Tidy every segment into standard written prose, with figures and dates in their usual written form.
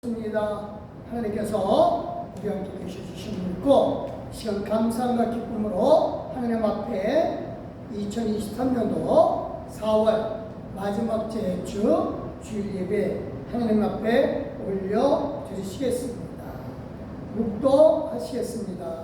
습니다. 하나님께서 우리 함께 계셔주심을 믿고 시간 감사함과 기쁨으로 하나님 앞에 2023년도 4월 마지막 주 주일 예배 하나님 앞에 올려 드리시겠습니다. 묵도하시겠습니다.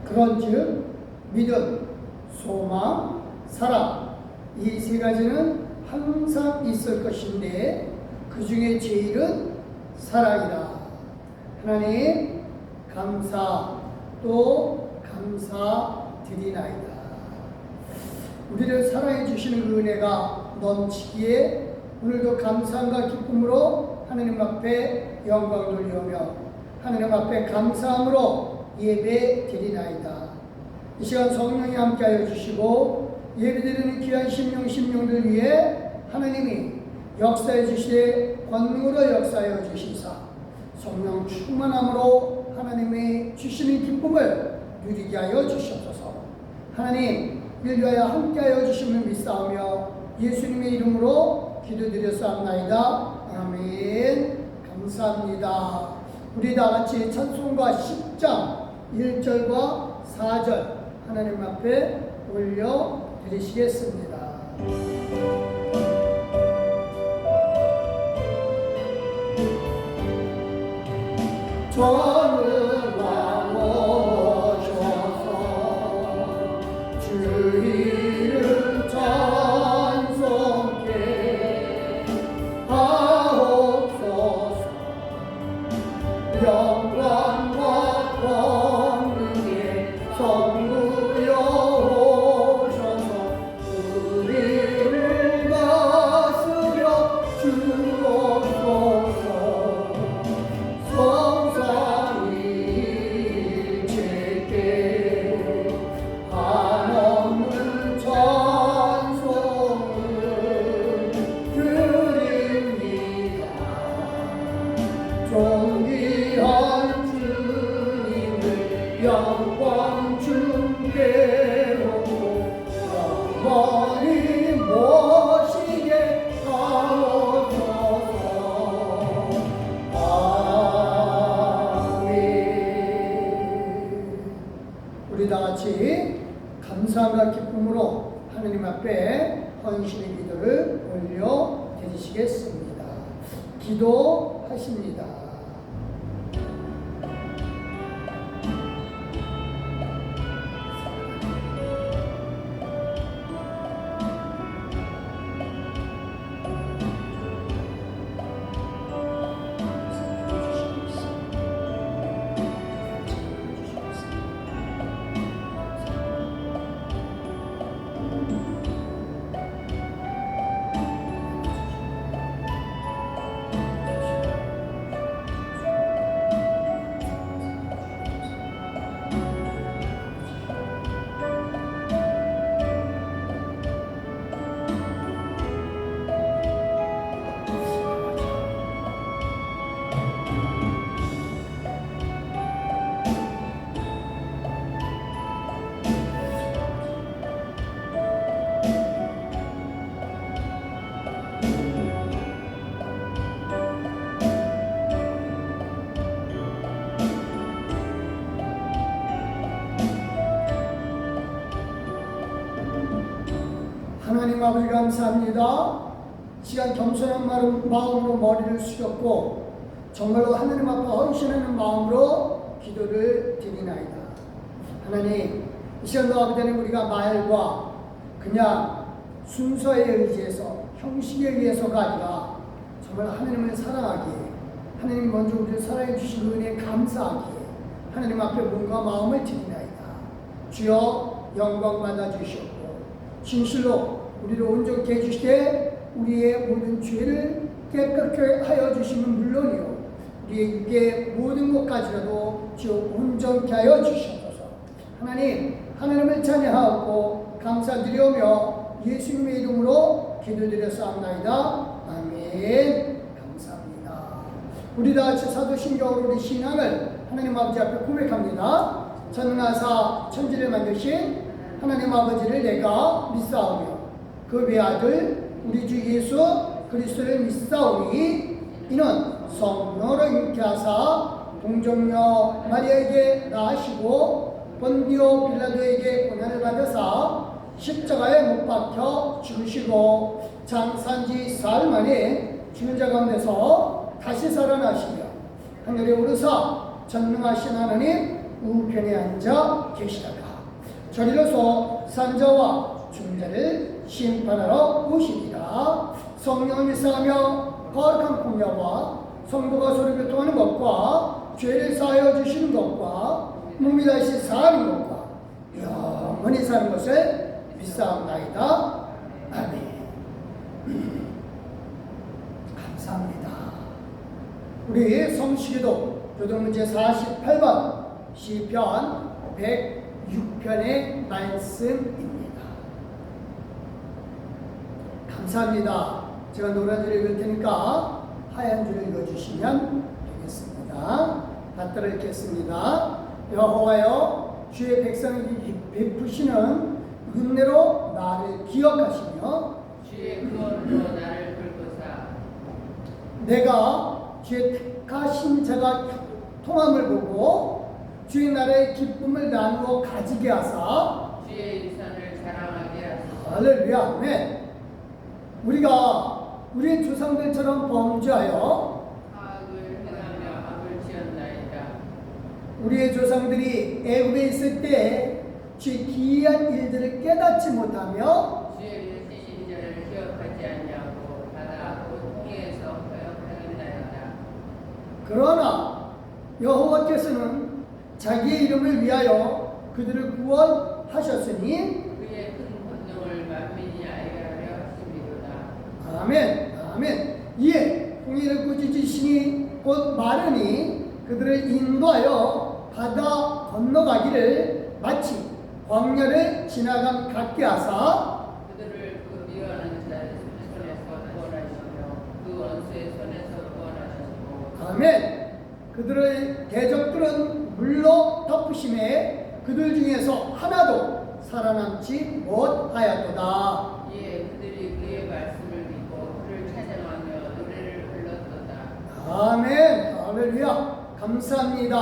그런즉 믿음, 소망, 사랑 이 세 가지는 항상 있을 것인데 그 중에 제일은 사랑이다. 하나님 감사 또 감사드리나이다. 우리를 사랑해 주시는 그 은혜가 넘치기에 오늘도 감사함과 기쁨으로 하나님 앞에 영광을 돌리며 하나님 앞에 감사함으로 예배 드리나이다. 이 시간 성령이 함께하여 주시고 예배드리는 귀한 심령들 위해 하나님이 역사해 주시되 권능으로 역사하여 주시사 성령 충만함으로 하나님이 주시는 기쁨을 누리게 하여 주시옵소서. 하나님 인류하여 함께하여 주심을 믿사오며 예수님의 이름으로 기도드렸사옵나이다. 아멘. 감사합니다. 우리 다같이 찬송가 10장 1절과 4절 하나님 앞에 올려 드리시겠습니다. 저는 와오셔서 주 이름 찬송케 하옵소서. 영광과 권능의 성부여 오셔서 우리를 다스려 주옵소서. 성삼위일체께 한없는 찬송을 드립니다. 존귀한 주님을 영광 주께로 영원히 모시게 하옵소서. 아멘. 우리 다같이 감사함과 기쁨으로 하나님 앞에 헌신의 기도를 올려 드리시겠습니다. 기도하십니다. 하나님 아버지 감사합니다. 시간 겸손한 마음으로 머리를 숙였고 정말로 하나님 앞에 헌신하는 마음으로 기도를 드리나이다. 하나님 이 시간도 아버지 하나님 우리가 말과 그냥 순서에 의지해서 형식에 의해서가 아니라 정말 하나님을 사랑하기에 하나님 먼저 우리를 사랑해 주신 은혜에 감사하기에 하나님 앞에 몸과 마음을 드리나이다. 주여 영광 받아 주시옵고 진실로 우리를 온전케 해주시되 우리의 모든 죄를 깨끗게 하여 주시는 물론이요 우리의 육의 모든 것까지라도 주여 온전케 하여 주시옵소서. 하나님을 찬양하고 감사드리오며 예수님의 이름으로 기도드렸사옵나이다. 아멘. 감사합니다. 우리 다 같이 사도신경으로 우리 신앙을 하나님 아버지 앞에 고백합니다. 전능하사 천지를 만드신 하나님 아버지를 내가 믿사오며 그 외아들 우리 주 예수 그리스도를 믿사오니 이는 성령으로 잉태하사 동정녀 마리아에게 낳으시고 본디오 빌라도에게 고난을 받으사 십자가에 못 박혀 죽으시고 장사한 지 사흘 만에 죽은 자 가운데서 다시 살아나시며 하늘에 오르사 전능하신 하나님 우편에 앉아 계시다가 저리로서 산자와 중자를 심판하러 오시리라. 성령을 믿사하며 거룩한 공야와 성도가 서로 교통하는 것과 죄를 사하여 주시는 것과 몸이 다시 사하는 것과 영원히 사는 것을 믿사옵나이다. 아멘. 감사합니다. 우리 성시기도 교독문제 48번 시편 106편의 말씀입니다. 감사합니다. 제가 노란 줄 읽을 테니까 하얀 줄 읽어주시면 되겠습니다. 받들어 읽겠습니다. 여호와여 주의 백성에게 베푸시는 은혜로 나를 기억하시며 주의 구원으로 나를 불구사 내가 주의 택하신 자가 통함을 보고 주의 나라의 기쁨을 나누어 가지게 하사 주의 유산을 자랑하게 하소서. 할렐루야. 아멘. 우리가 우리 조상들처럼 범죄하여 악을 행하며 악을 지었나이다. 우리의 조상들이 애굽에 있을 때 주의 기이한 일들을 깨닫지 못하며 주의 계신 자를 기억하지 않냐고 바다 고통에서 거역하였나이다. 그러나 여호와께서는 자기의 이름을 위하여 그들을 구원하셨으니 그의 큰 권능을 만민이 알게 하려 하심이로다. 아멘. 아멘. 이에 공의를 꾸짖으시니 곧 마르니 그들을 인도하여 바다 건너가기를 마치 광야를 지나간 같게 하사 그들을 그 미워하는 자의 손에서 구원하시며 그 원수의 손에서 구원하시고 아멘. 그들의 대적들은 물로 덮으심에 그들 중에서 하나도 살아남지 못하였도다. 이에 그들이 그의 말씀을 믿고 그를 찬양하며 노래를 불렀도다. 아멘. 할렐루야. 감사합니다.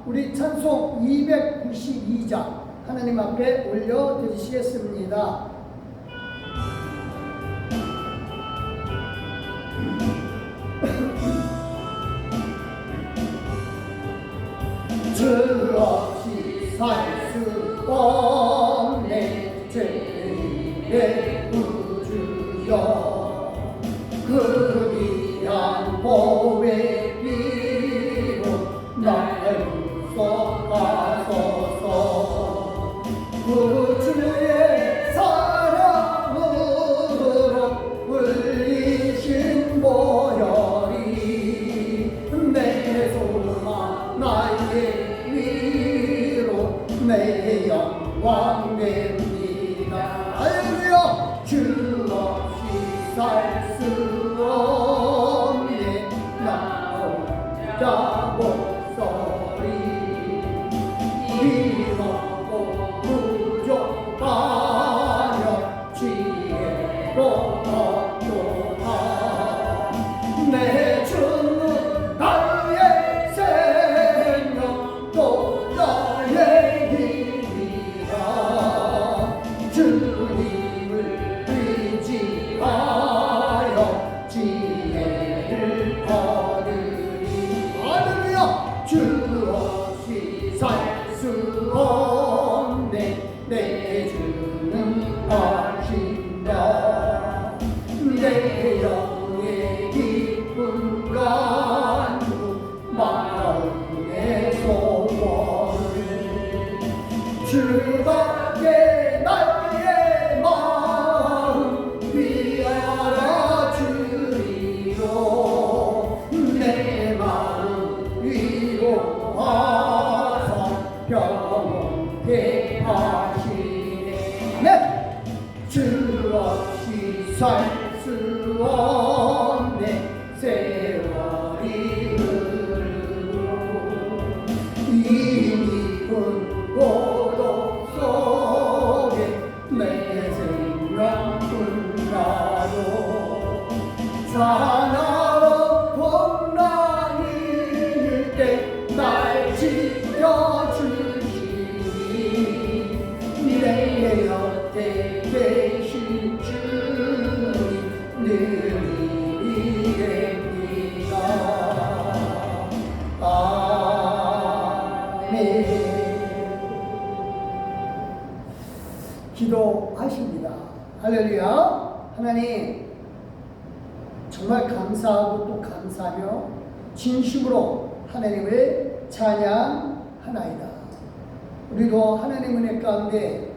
우리 찬송 292장 하나님 앞에 올려드리시겠습니다. 주 없이 살 수 없네 죄의 구주여 그 귀한 보배 피로 나를 구속하소서 구주의 사랑으로 흘리신 보혈이 내 소망 나의 위로 내 영광 됩니다. 할렐루야. 주 없이 살 수 없네 나 혼자 목소리 힘없고 부족하여 지혜로 걷도다 내 주는 나의 생명 또 나의 힘이라 기도하십니다. 할렐루야. 하나님 정말 감사하고 또 감사하며 진심으로 하나님을 찬양하나이다. 우리도 하나님 은혜 가운데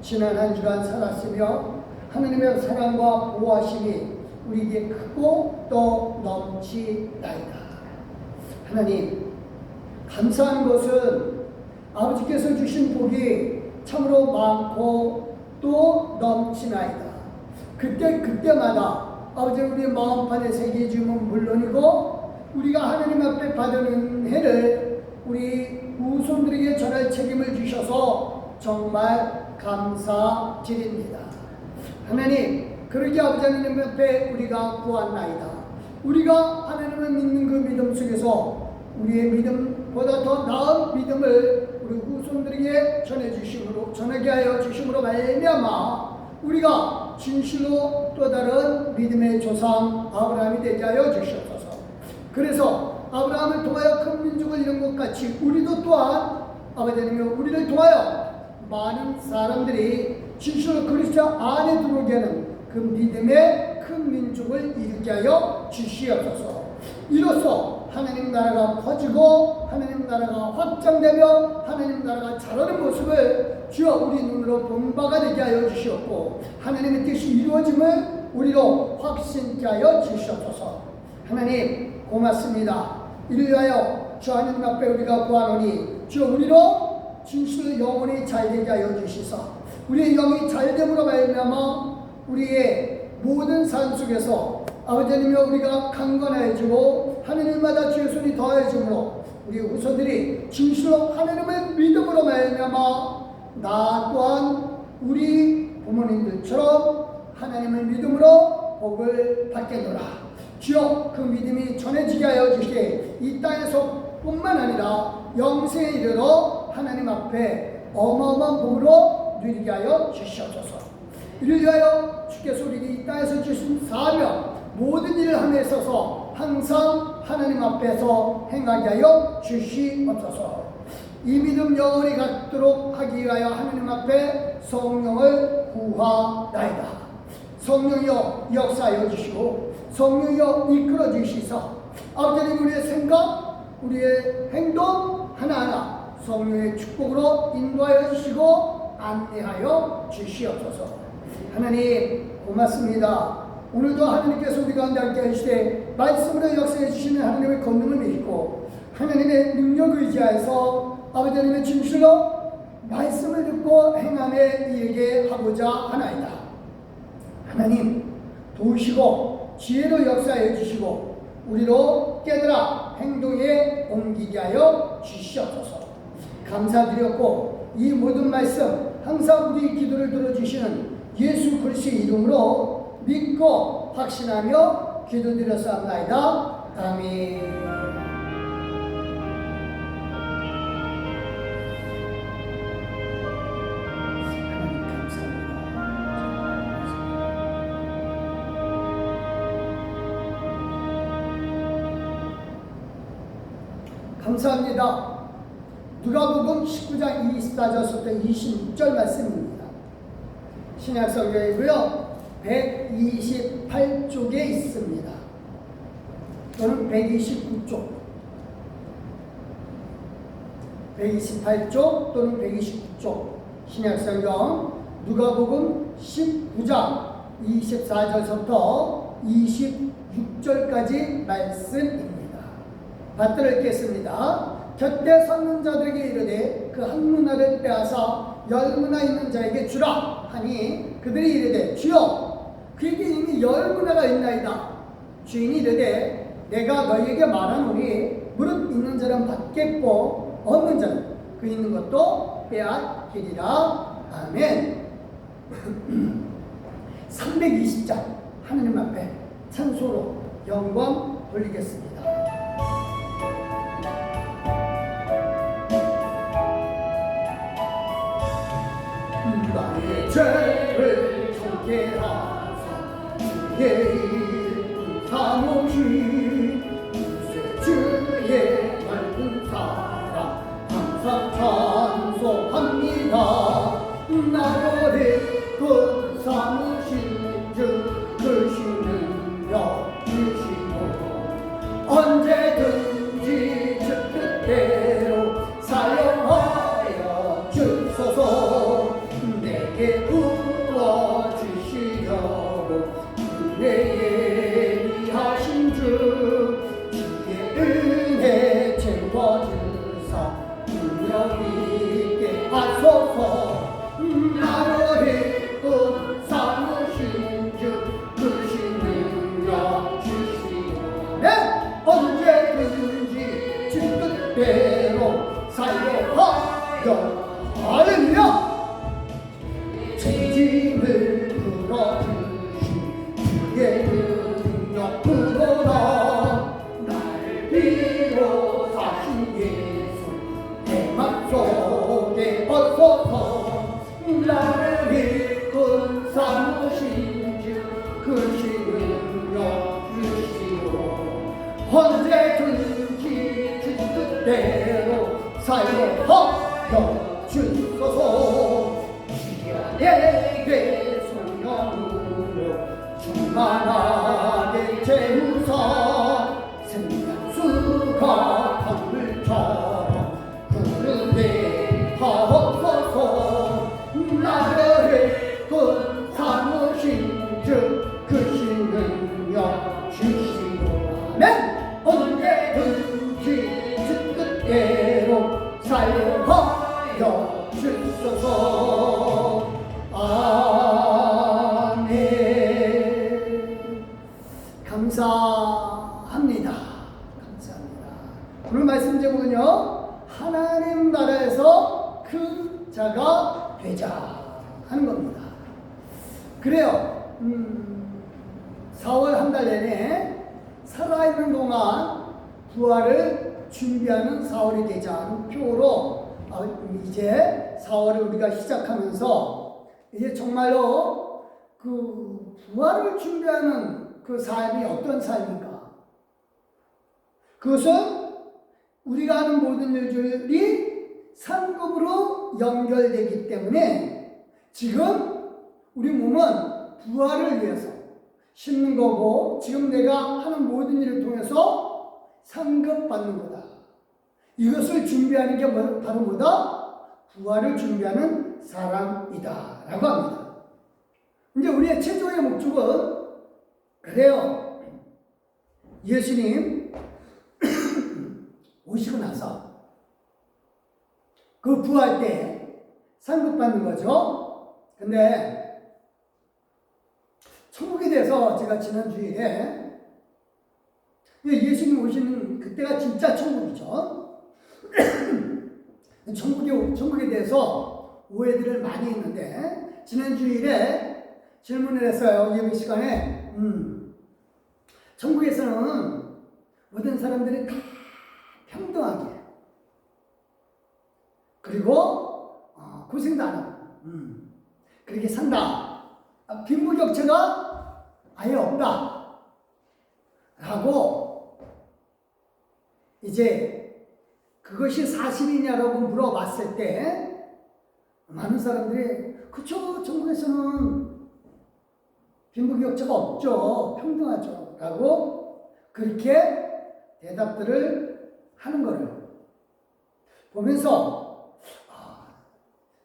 지난 한 주간 살았으며 하나님의 사랑과 보호하심이 우리에게 크고 또 넘치나이다. 하나님 감사한 것은 아버지께서 주신 복이 참으로 많고 또 넘치나이다. 그때마다 아버지는 우리의 마음판에 새겨 주면 물론이고 우리가 하나님 앞에 받은 은혜를 우리 후손들에게 전할 책임을 주셔서 정말 감사드립니다. 하나님 그러기 아버지 하나님 앞에 우리가 구하나이다. 우리가 하나님을 믿는 그 믿음 속에서 우리의 믿음보다 더 나은 믿음을 우리 후손들에게 전하게 하여 주심으로 말미암아 우리가 진실로 또 다른 믿음의 조상 아브라함이 되게 하여 주시옵소서. 그래서 아브라함을 통하여 큰 민족을 이룬 것 같이 우리도 또한 아버지 하나님 우리를 통하여 많은 사람들이 진실로 그리스도 안에 들어오게 하는 그 믿음의 큰 민족을 이루게 하여 주시옵소서. 이로써 하나님 나라가 커지고 하나님 나라가 확장되며 하나님 나라가 자라는 모습을 주여 우리 눈으로 본 바가 되게 하여 주시옵고 하나님의 뜻이 이루어짐을 우리로 확신케 하여 주시옵소서. 하나님 고맙습니다. 이를 위하여 주 하나님 앞에 우리가 구하노니 주여 우리로 진실로 영혼이 잘되게 하여 주시사 우리의 영이 잘됨으로 말미암아 우리의 모든 삶 속에서 아버지 하나님여 우리가 강건해지고 하나님마다 주의 손이 더해지므로 우리 후손들이 진실로 하나님을 믿음으로 말미암아 나 또한 우리 부모님들처럼 하나님을 믿음으로 복을 받겠노라. 주여 그 믿음이 전해지게 하여 주시되 이 땅에서 뿐만 아니라 영생에 이르러 하나님 앞에 어마어마한 복으로 누리게 하여 주시옵소서. 이를 위하여 주께서 우리에게 이 땅에서 주신 사명 모든 일을 함에 있어서 항상 하나님 앞에서 행하게 하여 주시옵소서. 이 믿음 영원히 갖도록 하기 위하여 하나님 앞에 성령을 구하나이다. 성령이여 역사하여 주시고 성령이여 이끌어 주시사 아버지님 우리의 생각 우리의 행동 하나하나 성령의 축복으로 인도하여 주시고 안내하여 주시옵소서. 하나님 고맙습니다. 오늘도 하나님께서 우리 가운데 함께 하시되 말씀으로 역사해 주시는 하나님의 권능을 믿고 하나님의 능력을 의지하여서 아버지 하나님의 진실로 말씀을 듣고 행함에 이르게 하고자 하나이다. 하나님 도우시고 지혜로 역사해 주시고 우리로 깨달아 행동에 옮기게 하여 주시옵소서. 감사드렸고 이 모든 말씀 항상 우리 기도를 들어주시는 예수 그리스도의 이름으로 믿고 확신하며 기도드렸사옵나이다. 아멘. 감사합니다. 누가복음 19장 24절부터 26절 말씀입니다. 신약성경이고요. 128쪽에 있습니다. 또는 129쪽. 128쪽 또는 129쪽. 신약성경 누가복음 19장 24절부터 26절까지 말씀입니다. 받들어 읽겠습니다. 곁에 섰는 자들에게 이르되 그 한 문화를 빼앗아 10문화 있는 자에게 주라 하니 그들이 이르되 주여 그에게 이미 10문화가 있나이다. 주인이 이르되 내가 너희에게 말하노니 무릇 있는 자는 받겠고 없는 자는 그 있는 것도 빼앗기리라. 아멘. 320장 하느님 앞에 찬소로 영광 돌리겠습니다. 나의 죄를 정죄하사 주의 이름 사모시 주의 주의 넓은 사랑 항상 뜻대로 살려하여 할렐루야. 죄짐을 풀어주신 주의 능력으로라 나를 비롯하신 예수 내 맘속에 어서서 나를 이끈 삼으신 주 그 신능력 주시오 언제든지 주 뜻대로 사용하여 주소서 주야에게 성령으로 충만하게 채우사 생명수가 강물처럼 흐르게 하옵소서 나를 그 삼으신 그 신능력 주시고 아멘 언제든지 주 뜻대로 사용하여 주소서 아멘. 감사합니다. 감사합니다. 오늘 말씀 제목은요 하나님 나라에서 큰 자가 되자 하는 겁니다. 그래요. 4월 한 달 내내 살아있는 동안 부활을 준비하는 4월이 되자는 표로 이제 4월을 우리가 시작하면서 이제 정말로 그 부활을 준비하는 그 삶이 어떤 삶인가? 그것은 우리가 하는 모든 일들이 상급으로 연결되기 때문에 지금 우리 몸은 부활을 위해서 심는 거고 지금 내가 하는 모든 일을 통해서 상급받는 거다. 이것을 준비하는 게 바로 뭐다? 부활을 준비하는 사람이다 라고 합니다. 이제 우리의 최종의 목적은 그래요. 예수님 오시고 나서 그 부활 때 상급받는 거죠. 근데 천국에 대해서 제가 지난 주일에 예수님 오시는 그때가 진짜 천국이죠. 천국에 대해서 오해들을 많이 했는데 지난 주일에 질문을 했어요. 예배 시간에 천국에서는 모든 사람들이 다 평등하게 그리고 고생도 안 하고 그렇게 산다. 빈부격차가 아예 없다 라고 이제 그것이 사실이냐라고 물어봤을 때 많은 사람들이 그쵸 천국에서는 빈부격차가 없죠 평등하죠 라고 그렇게 대답들을 하는 거예요. 보면서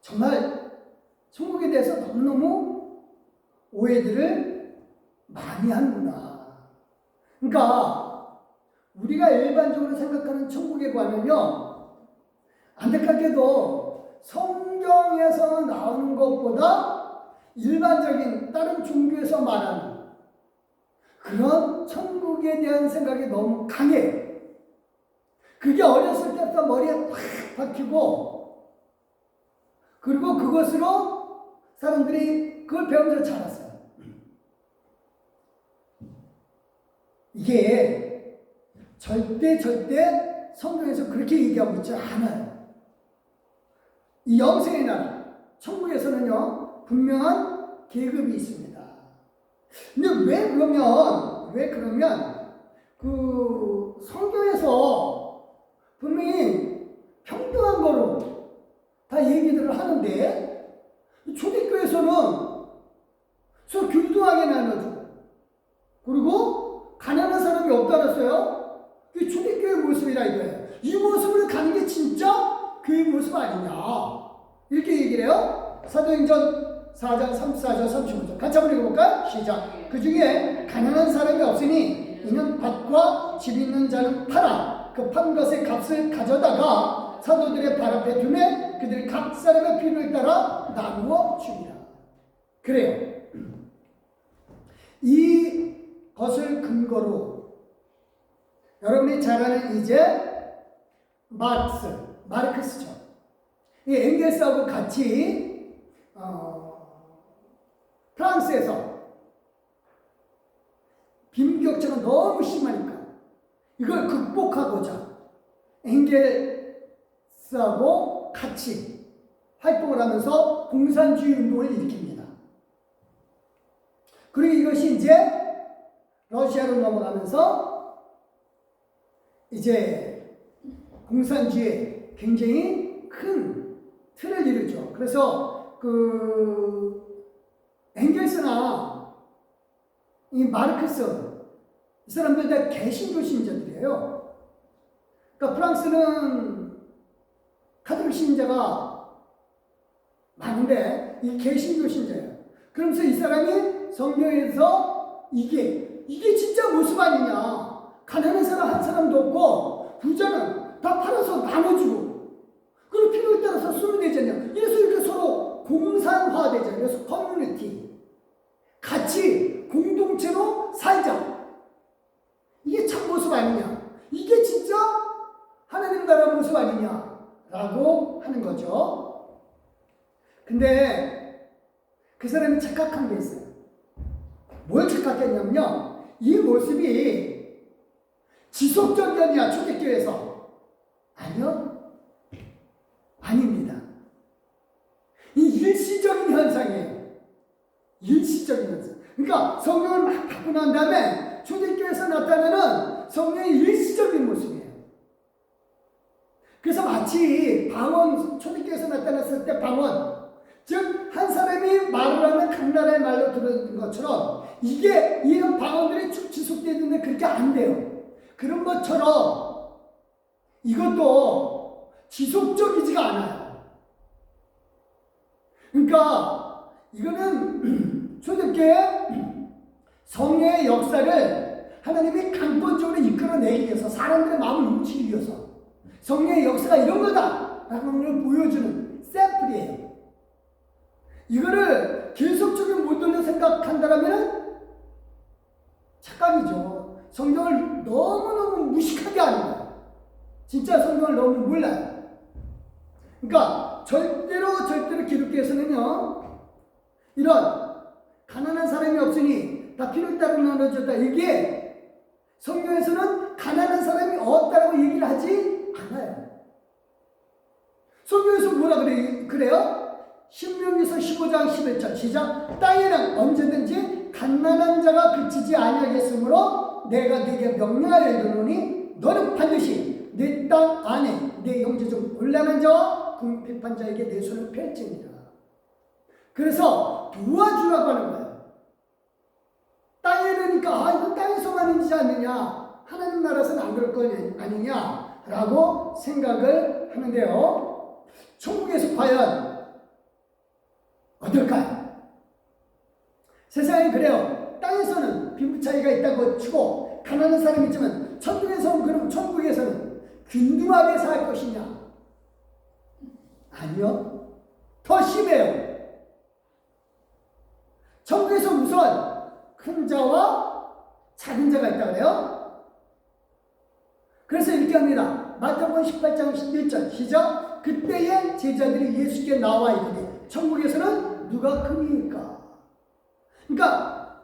정말 천국에 대해서 너무너무 오해들을 많이 하는구나. 그러니까 우리가 일반적으로 생각하는 천국에 관하면요 안타깝게도 성경에서 나오는 것보다 일반적인 다른 종교에서 말하는 그런 천국에 대한 생각이 너무 강해요. 그게 어렸을 때부터 머리에 팍 박히고 그리고 그것으로 사람들이 그걸 배우면서 자랐어요. 이게 절대 성경에서 그렇게 얘기하고 있지 않아요. 이 영생의 나라, 천국에서는요 분명한 계급이 있습니다. 근데 왜 그러면 그 성경에서 분명히 평등한 거로 다 얘기들을 하는데 초대교회에서는 서로 균등하게 나눠주고 그리고 가난한 사람이 없다 그랬어요. 이게 초대교회 모습이라 이거예요. 이 모습을 가는 게 진짜 교회 모습 아니냐 이렇게 얘기를 해요. 사도행전 4장 34절 35절 같이 한번 읽어볼까요? 시작. 그 중에 가난한 사람이 없으니 이는 밭과 집 있는 자는 팔아 그 판 것의 값을 가져다가 사도들의 발 앞에 두매 그들이 각 사람의 필요에 따라 나누어 줍니다. 그래요. 이것을 근거로 여러분이 잘 아는 이제 마르크스죠. 이 엥겔스하고 같이 프랑스에서 빈부격차가 너무 심하니까 이걸 극복하고자 엥겔스하고 같이 활동을 하면서 공산주의 운동을 일으킵니다. 그리고 이것이 이제 러시아로 넘어가면서 이제 공산주의에 굉장히 큰 틀을 이루죠. 그래서 엥겔스나 이 마르크스 이 사람들 다 개신교 신자들이에요. 그러니까 프랑스는 카톨릭 신자가 많은데 이 개신교 신자예요. 그러면서 이 사람이 성경에서 이게 진짜 모습 아니냐. 가난한 사람 한 사람도 없고 부자는 다 팔아서 나눠주고 그리고 필요에 따라서 쓰면 되지 않냐. 이래서 이렇게 서로 공산화되잖아요. 그래서 커뮤니티 같이 공동체로 살자. 이게 참 모습 아니냐. 이게 진짜 하나님 나라 모습 아니냐라고 하는 거죠. 근데 그 사람이 착각한 게 있어요. 뭘 착각했냐면요. 이 모습이 지속적이었냐 초대교회에서. 아니요. 아닙니다. 이 일시적인 현상이에요. 일시적인 현상. 그러니까 성경을 막 받고 난 다음에 초대교회에서 나타나는 성령의 일시적인 모습이에요. 그래서 마치 방언, 초대교회에서 나타났을 때 방언, 즉 한 사람이 말을 하면 각 나라의 말로 들은 것처럼 이게 이런 방언들이 쭉 지속되는데 그렇게 안 돼요. 그런 것처럼 이것도 지속적이지가 않아요. 그러니까 이거는 초대교회 성령의 역사를 하나님이 강권적으로 이끌어내기 위해서 사람들의 마음을 움직이기 위해서 성령의 역사가 이런 거다라는 걸 보여주는 샘플이에요. 이거를 계속적인 모델로 생각한다면 착각이죠. 성경을 너무너무 무식하게 하는 거예요. 진짜 성경을 너무 몰라요. 그러니까 절대로 기독교에서는요. 이런 가난한 사람이 없으니 다 필요에 따라 나눠줬다. 이게 성경에서는 가난한 사람이 없다라고 얘기를 하지 않아요. 성경에서 뭐라 그래요? 신명기서 15장 11절 시작. 땅에는 언제든지 갓난한 자가 그치지 아니하겠으므로 내가 네게 명령하여 이르노니 너는 반드시 내 땅 안에 내 형제 중 곤란한 자와 궁핍한 자에게 내 손을 펼치니라. 그래서 도와주라고 하는 거예요. 땅에 이러니까 이건 땅에서만 있지 않느냐, 하나님 나라에서는 안 그럴 거 아니냐라고 생각을 하는데요. 천국에서 과연 어떨까요? 세상에 그래요. 땅에서는 빈부 차이가 있다고 치고 가난한 사람이 있지만 천국에서는 그럼 천국에서는 균등하게 살 것이냐? 아니요. 더 심해요. 천국에서 우선 큰 자와 작은 자가 있다고 그래요. 그래서 이렇게 합니다. 마태복음 18장 11절 시작. 그때에 제자들이 예수께 나와 이르되 천국에서는 누가 크니까? 그러니까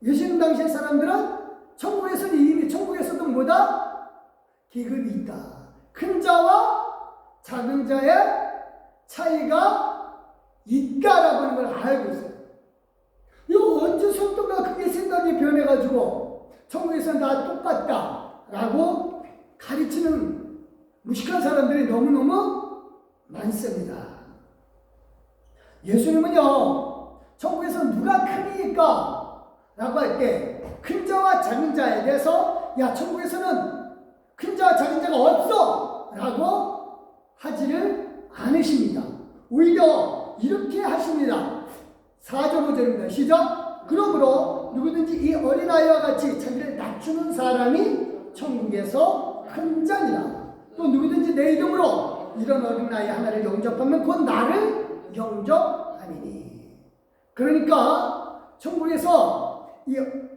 예수님 당시의 사람들은 천국에서는 이미 천국에서도 뭐다? 계급이 있다. 큰 자와 작은 자의 차이가 있다라고 하는 걸 알고 있어요. 이거 언제 속도가 크게 생각이 변해가지고 천국에서는 다 똑같다라고 가르치는 무식한 사람들이 너무너무 많습니다. 예수님은요, 천국에서 누가 크니까? 라고 할 때, 큰 자와 작은 자에 대해서, 야, 천국에서는 큰 자와 작은 자가 없어! 라고 하지를 않으십니다. 오히려 이렇게 하십니다. 4절 5절입니다. 시작! 그러므로 누구든지 이 어린아이와 같이 자기를 낮추는 사람이 천국에서 큰 자니라. 또 누구든지 내 이름으로 이런 어린아이 하나를 영접하면 곧 나를 영접하니니. 그러니까 천국에서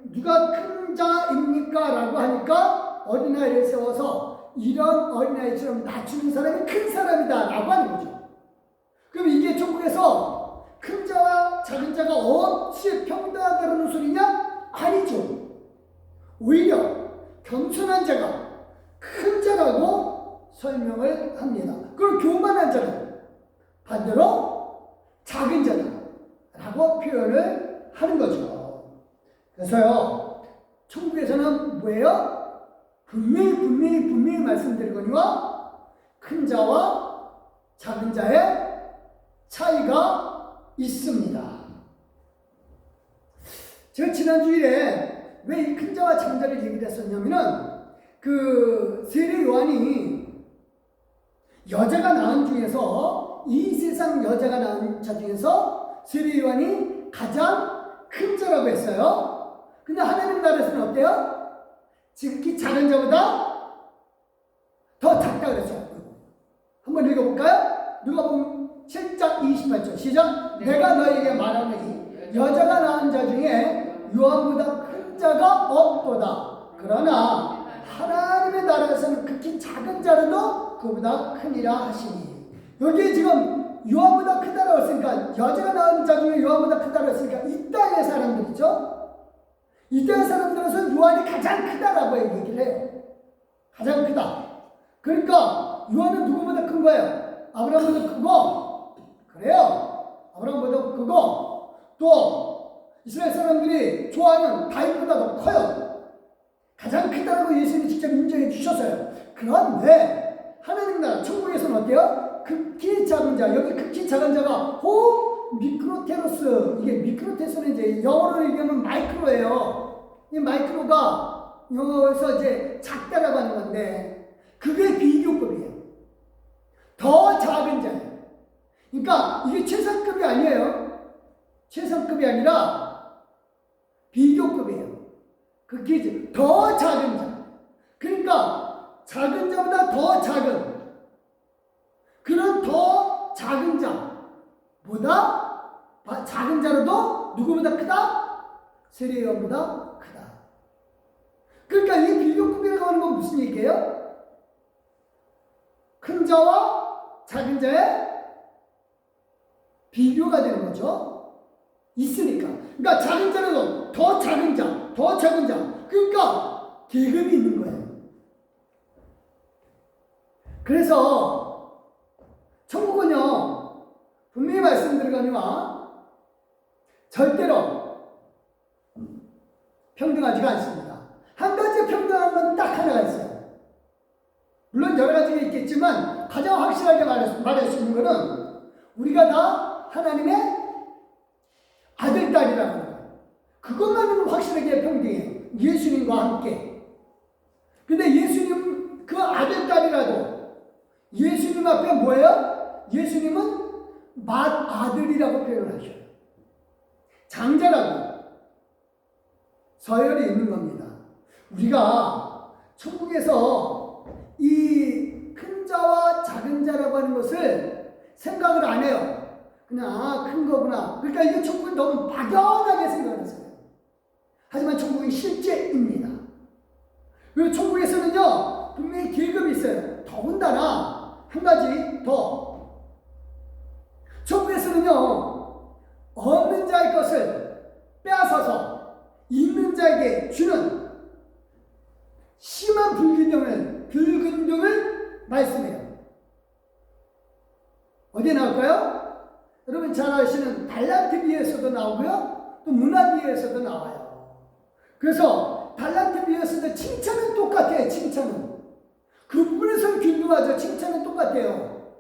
누가 큰 자입니까? 라고 하니까 어린아이를 세워서 이런 어린아이처럼 낮추는 사람이 큰 사람이다 라고 하는 거죠. 그럼 이게 천국에서 큰 자와 작은 자가 어찌 평등하다는 소리냐? 아니죠. 오히려 겸손한 자가 큰 자라고 설명을 합니다. 그리고 교만한 자는 반대로 작은 자다라고 표현을 하는 거죠. 그래서요, 천국에서는 뭐예요? 분명히 말씀드리거니와 큰 자와 작은 자의 차이가 있습니다. 제가 지난 주일에 왜 이 큰 자와 작은 자를 얘기를 했었냐면은 그 세례 요한이 여자가 낳은 중에서 이 세상 여자가 낳은 자 중에서 세례 요한이 가장 큰 자라고 했어요. 근데 하나님 나라에서는 어때요? 지극히 작은 자보다 더 작다 그랬어요. 한번 읽어볼까요? 누가복음 7장 28절 시작. 내가 너에게 말하노니 여자가 낳은 자 중에 요한보다 큰 자가 없도다. 그러나 하나님의 나라에서는 극히 작은 자라도 그보다 크니라 하시니. 여기 지금 요한보다 크다라고 했으니까, 여자가 낳은 자 중에 요한보다 크다라고 했으니까 이 땅의 사람들이죠. 이 땅의 사람들에서 요한이 가장 크다라고 얘기를 해요. 가장 크다. 그러니까 요한은 누구보다 큰 거예요? 아브라함보다 크고, 그래요. 아브라함보다 크고, 또 이스라엘 사람들이 좋아하는 다윗보다 더 커요. 가장 크다라고 예수님이 직접 인정해 주셨어요. 그런데 하나님 나라 천국에서는 어때요? 극히 작은 자, 여기 극히 작은 자가 미크로테로스. 이게 미크로테스는 이제 영어로 얘기하면 마이크로예요. 이 마이크로가 영어에서 이제 작다라고 하는 건데 그게 비교급이에요. 더 작은 자예요. 그러니까 이게 최상급이 아니에요. 최상급이 아니라 비교급이에요. 극히 더 작은 자. 그러니까 작은 자보다 더 작은 그런 더 작은 자보다 작은 자로도 누구보다 크다? 세례 요한보다 크다. 그러니까 이 비교급이라고 하는 건 무슨 얘기예요? 큰 자와 작은 자의 비교가 되는 거죠. 있으니까. 그러니까 작은 자라도 더 작은 자, 더 작은 자. 그러니까 계급이 있는 거예요. 그래서 천국은요, 분명히 말씀드리거니와 절대로 평등하지가 않습니다. 한 가지 평등한 건 딱 하나가 있어요. 물론 여러 가지가 있겠지만 가장 확실하게 말할 수 있는 것은 우리가 다 하나님의 아들, 딸이라고 하는 거예요. 그것만으로 확실하게 평등해요. 예수님과 함께. 근데 예수님 그 아들, 딸이라도 예수님 앞에 뭐예요? 예수님은 맏아들이라고 표현을 하셔요. 장자라고 서열이 있는 겁니다. 우리가 천국에서 이 큰 자와 작은 자라고 하는 것을 생각을 안 해요. 그냥 큰 거구나. 그러니까 이게 천국은 너무 막연하게 생각을 했어요. 하지만 천국은 실제입니다. 그리고 천국에서는요, 분명히 계급이 있어요. 더군다나 한 가지 더. 천국에서는요, 없는 자의 것을 빼앗아서 있는 자에게 주는 심한 불균등을 말씀해요. 어디에 나올까요? 여러분 잘 아시는 달란트 비유에서도 나오고요, 또 문화 비유에서도 나와요. 그래서 달란트 비유에서도 칭찬은 똑같아요. 칭찬은 그 부분에서는 균등하죠. 칭찬은 똑같아요.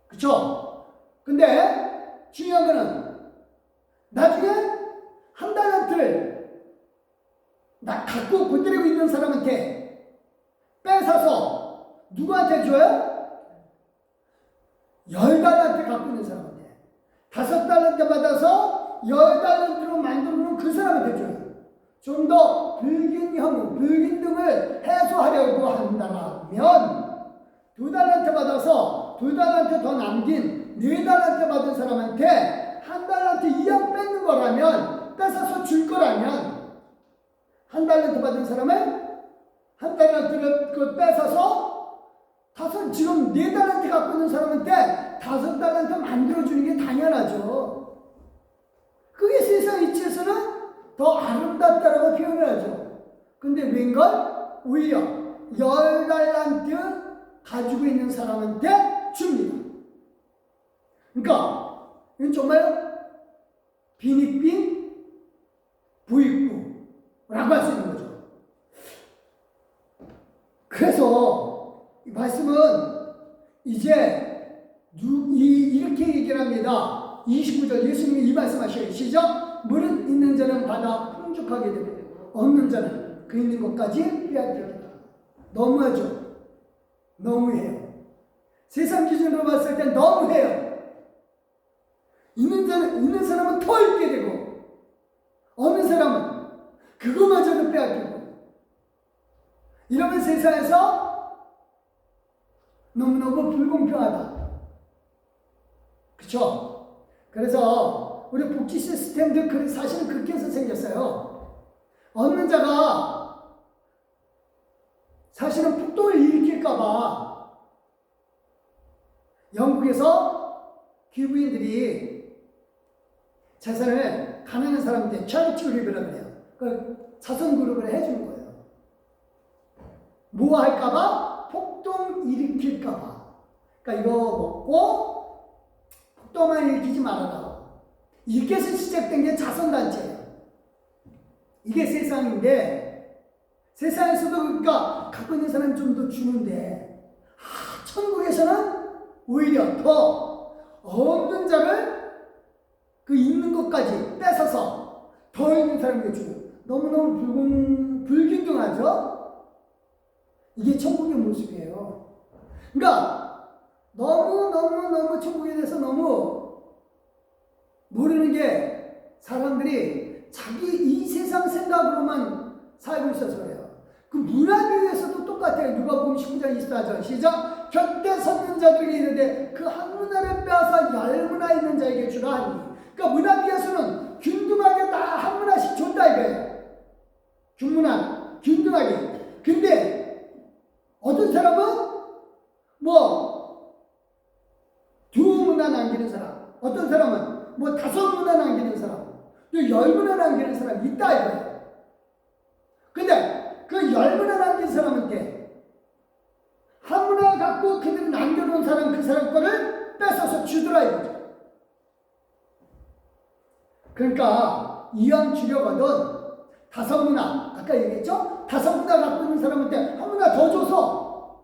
그쵸? 근데 중요한 거는 나중에 한 달란트를 갖고 고드리고 있는 사람한테 뺏어서 누구한테 줘요? 10달란트 갖고 있는 사람한테. 5달란트 받아서 10달란트로 만들어놓은 그 사람한테 줘요. 좀 더 불균등을 해소하려고 한다면 2달란트 받아서 2달란트 더 남긴 4달란트 받은 사람한테 1달란트 이양 뺏는 거라면, 뺏어서 줄 거라면 1달란트 받은 사람은 한 달란트를 그 뺏어서 지금 4달란트 갖고 있는 사람한테 5달란트 만들어주는 게 당연하죠. 그게 세상 이치에서는 더 아름답다라고 표현을 하죠. 근데 웬걸? 오히려 10달란트 가지고 있는 사람한테 줍니다. 그러니까 이건 정말 빈익빈 부익부라고 할 수 있는 거죠. 그래서 이 말씀은 이제 이렇게 얘기를 합니다. 29절 예수님이 이 말씀하셔요. 시작. 물은 있는 자는 받아 풍족하게 되고 없는 자는 그 있는 것까지 빼앗기겠다. 너무하죠. 너무해요. 세상 기준으로 봤을 때 너무해요. 있는 사람은 더 있게 되고 없는 사람은 그거마저도 빼앗기고 이러면 세상에서 너무너무 불공평하다. 그쵸? 그래서 우리 복지 시스템도 사실은 그렇게 해서 생겼어요. 없는 자가 사실은 폭동을 일으킬까봐 영국에서 기부인들이 재산을 가난한 사람한테 charity 그룹이라고 그래요. 그걸 자선 그룹을 해주는 거예요. 뭐 할까봐? 폭동 일으킬까봐. 그러니까 이거 먹고 폭동만 일으키지 말아라. 이렇게 해서 시작된 게 자선단체예요. 이게 세상인데 세상에서도 그러니까 갖고 있는 사람은 좀 더 주는데 천국에서는 오히려 더 없는 자를 그 있는 것까지 뺏어서 더 있는 사람에게 주고 너무너무 불균등하죠? 이게 천국의 모습이에요. 그러니까 너무 천국에 대해서 너무 모르는 게 사람들이 자기 이 세상 생각으로만 살고 있어서 그래요. 그 문화비유에서도 똑같아요. 누가복음 19장 24절 시작. 곁에 섰는 자들에게 이르되 그 한 문화를 빼앗아 10문화 있는 자에게 주라 하니. 그러니까 문화비유에서는 균등하게 다 한 문화씩 줬다 이거예요. 균문화 균등하게. 근데 어떤 사람은 두 문화 남기는 사람, 어떤 사람은 5문화 남기는 사람, 또 10문화 남기는 사람이 있다 이거예요. 근데 그 10문화 남긴 사람한테 한 문화 갖고 그들 남겨놓은 사람 그 사람 거를 뺏어서 주더라 이거죠. 그러니까 이왕 주려거든 5문화, 아까 얘기했죠? 5문화 갖고 있는 사람한테 한 문화 더 줘서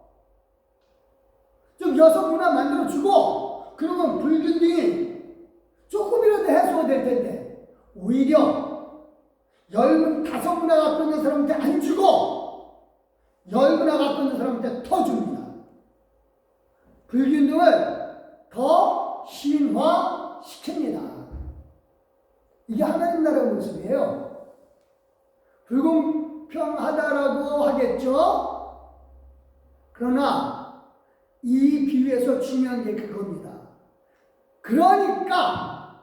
좀 6문화 만들어주고 그러면 불균등이 조금이라도 해소가 될 텐데 오히려 5문화 갖고 있는 사람한테 안 주고 10문화 갖고 있는 사람한테 더 줍니다. 불균등을 더 심화시킵니다. 이게 하나님 나라의 모습이에요. 불공평하다라고 하겠죠? 그러나 이 비유에서 중요한 게 그겁니다. 그러니까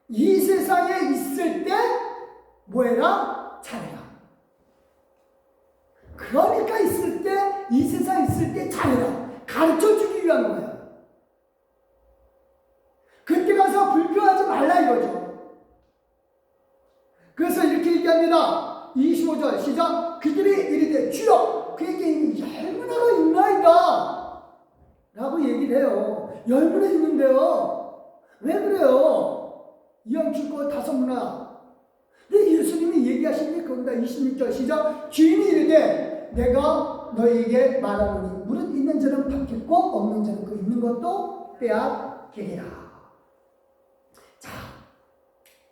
이 세상에 있을 때 뭐해라? 잘해라. 그러니까 이 세상에 있을 때 잘해라. 가르쳐주기 위한 거예요. 그때 가서 불평하지 말라 이거죠. 그래서 이렇게 얘기합니다. 25절 시작. 그들이 이르되 주여 그에게 이미 10문화가 있나이다 라고 얘기를 해요. 10문화 있는데요. 왜 그래요? 이왕 줄 거 5문화. 근데 예수님이 얘기하신 게 그겁니다. 26절 시작. 주인이 이르되 내가 너에게 말하노니 물은 있는 자는 받겠고 없는 자는 그 있는 것도 빼앗기리라. 자,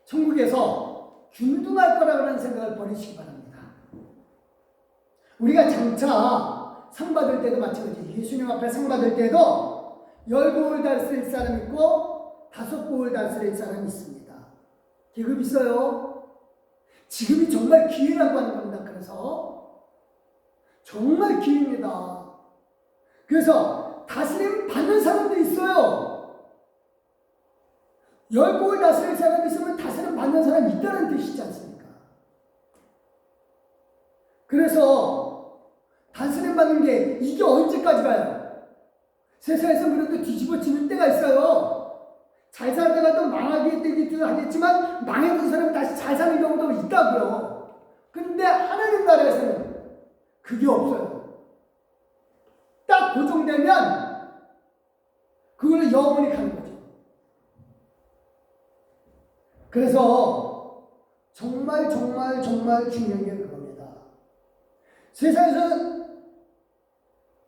천국에서 균등할 거라는 생각을 버리시기 바랍니다. 우리가 장차 상 받을 때도 마찬가지. 예수님 앞에 상 받을 때도 10고을 다스릴 사람 있고 5고을 다스릴 사람이 있습니다. 계급 있어요. 지금이 정말 기회라고 하는 겁니다. 그래서 정말 기회입니다. 그래서 다스림 받는 사람도 있어요. 10곡을 다스릴 사람이 있으면 다스림 받는 사람이 있다는 뜻이지 않습니까? 그래서 받는 게 이게 언제까지 가요? 세상에서 그래도 뒤집어지는 때가 있어요. 잘 살다가도 망하게 되기도 하겠지만 망했던 사람은 다시 잘 사는 경우도 있다고요. 그런데 하나님 나라에서는 그게 없어요. 딱 고정되면 그걸로 영원히 가는 거죠. 그래서 정말 중요한 게 그겁니다. 세상에서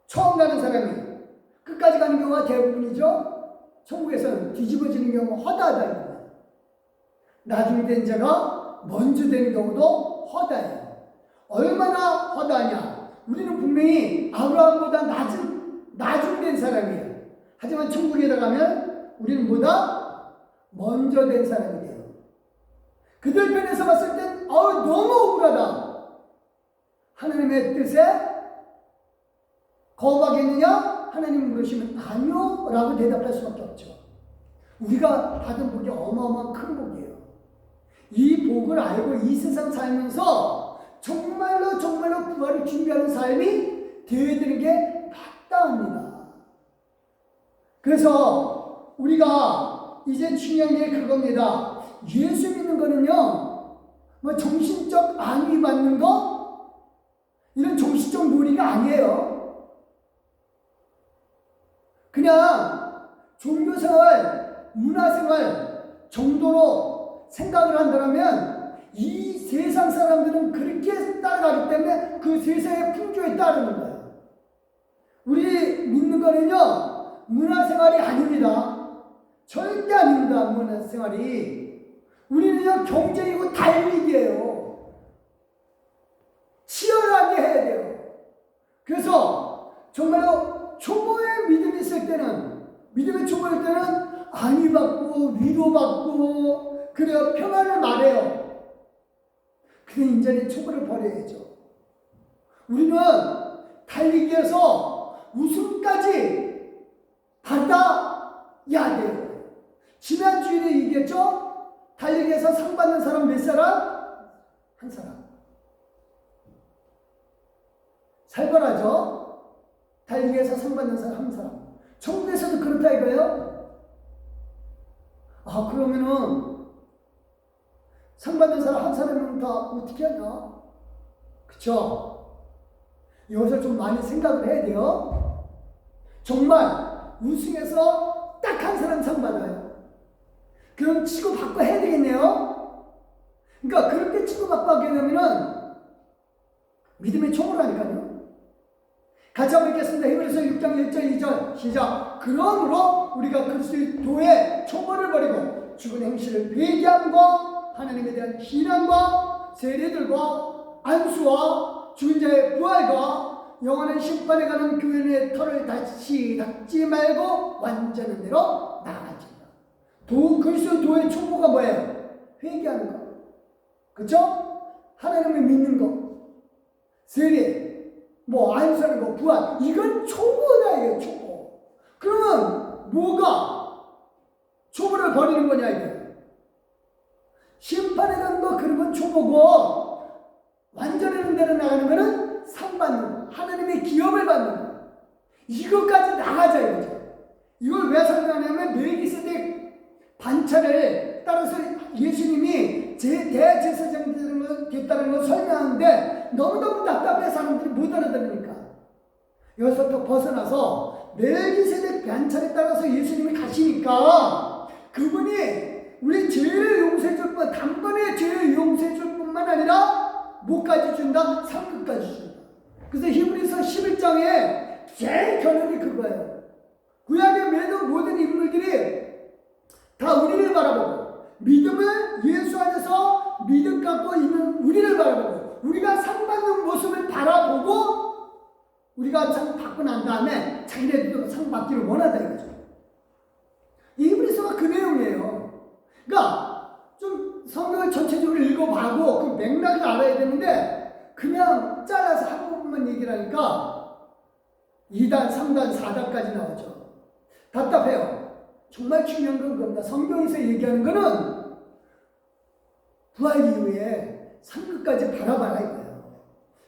처음 가는 사람이 끝까지 가는 경우가 대부분이죠. 천국에서는 뒤집어지는 경우가 허다하다. 나중에 된 자가 먼저 되는 경우도 허다해요. 얼마나 허다하냐? 우리는 분명히 아브라함보다 나중 된 사람이에요. 하지만 천국에 들어가면 우리는 보다 먼저 된 사람이 돼요. 그들 편에서 봤을 땐 너무 억울하다. 하나님의 뜻에 거부하겠느냐? 하나님 물으시면 아니요 라고 대답할 수밖에 없죠. 우리가 받은 복이 어마어마한 큰 복이에요. 이 복을 알고 이 세상 살면서 정말로 부활을 준비하는 삶이 되어야 되는 게 마땅합니다. 그래서 우리가 이제 중요한 게 그겁니다. 예수 믿는 거는요, 뭐 정신적 안위 받는 거 이런 정신적 놀이가 아니에요. 그냥 종교생활, 문화생활 정도로 생각을 한다면 이 세상 사람들은 그렇게 따라가기 때문에 그 세상의 풍조에 따르는 거예요. 우리 믿는 거는요, 문화생활이 아닙니다. 절대 아닙니다, 문화생활이. 우리는요, 경쟁이고 달리기예요. 치열하게 해야 돼요. 그래서 정말로 초보의 믿음이 있을 때는, 믿음의 초보일 때는 안위받고 위로받고 그래야 평안을 말해요. 근데 이제는 초보를 버려야죠. 우리는 달리기에서 우승까지 받아야 돼요. 지난 주일에 얘기했죠? 달리기에서 상 받는 사람 몇 사람? 한 사람. 살벌하죠? 달리기에서 상 받는 사람 한 사람. 천국에서도 그렇다 이거예요? 그러면은 상 받는 사람 한 사람은 다 어떻게 하냐? 그쵸? 이것을 좀 많이 생각을 해야 돼요. 정말 우승해서 딱 한 사람 상 받아요. 그럼 치고받고 해야 되겠네요? 그러니까 그렇게 치고받고 하게 되면은 믿음의 초보라니까요. 같이 한번 읽겠습니다. 히브리서 6장 1절 2절 시작. 그러므로 우리가 그리스도의 초보를 버리고 죽은 행실을 회개함과 하나님에 대한 신앙과 세례들과 안수와 죽은 자의 부활과 영원한 심판에 가는 교회의 털을 다시 닦지 말고 완전한 대로 나아가지다. 그리스도 도의 초보가 뭐예요? 회개하는 거. 그렇죠? 하나님을 믿는 거. 세례. 안수하는 거, 부활, 이건 초보다, 이게 초보. 그러면 뭐가 초보를 버리는 거냐, 이게. 심판에 가는 거, 그런 건 초보고, 완전한 데로 나가는 거는 상 받는 거, 하나님의 기업을 받는 거. 이것까지 나가자, 이거죠. 이걸 왜 설명하냐면, 멜기세덱 반차를 따라서 예수님이 대제사장 됐다는 걸 설명하는데 너무너무 답답해 사람들이 못 알아들으니까 여기서부터 벗어나서 멜기세덱 반차에 따라서 예수님이 가시니까 그분이 우리 죄를 용서해줄 뿐 단번에 죄를 용서해줄 뿐만 아니라 뭐까지 준다? 상급까지 준다. 그래서 히브리서 11장에 제일 결론이 그거예요. 구약의 모든 인물들이 다 우리를 바라보고 믿음을 예수 안에서 믿음 갖고 있는 우리를 바라보고 우리가 상 받는 모습을 바라보고 우리가 상 받고 난 다음에 자기네들도 상 받기를 원하다 이거죠. 이 히브리서가 그 내용이에요. 그러니까 좀 성경을 전체적으로 읽어봐고 그 맥락을 알아야 되는데 그냥 잘라서 한 부분만 얘기를 하니까 2단, 3단, 4단까지 나오죠. 답답해요. 정말 중요한 건 그겁니다. 성경에서 얘기하는 거는 부활 이후에 상급까지 바라봐라 이거예요.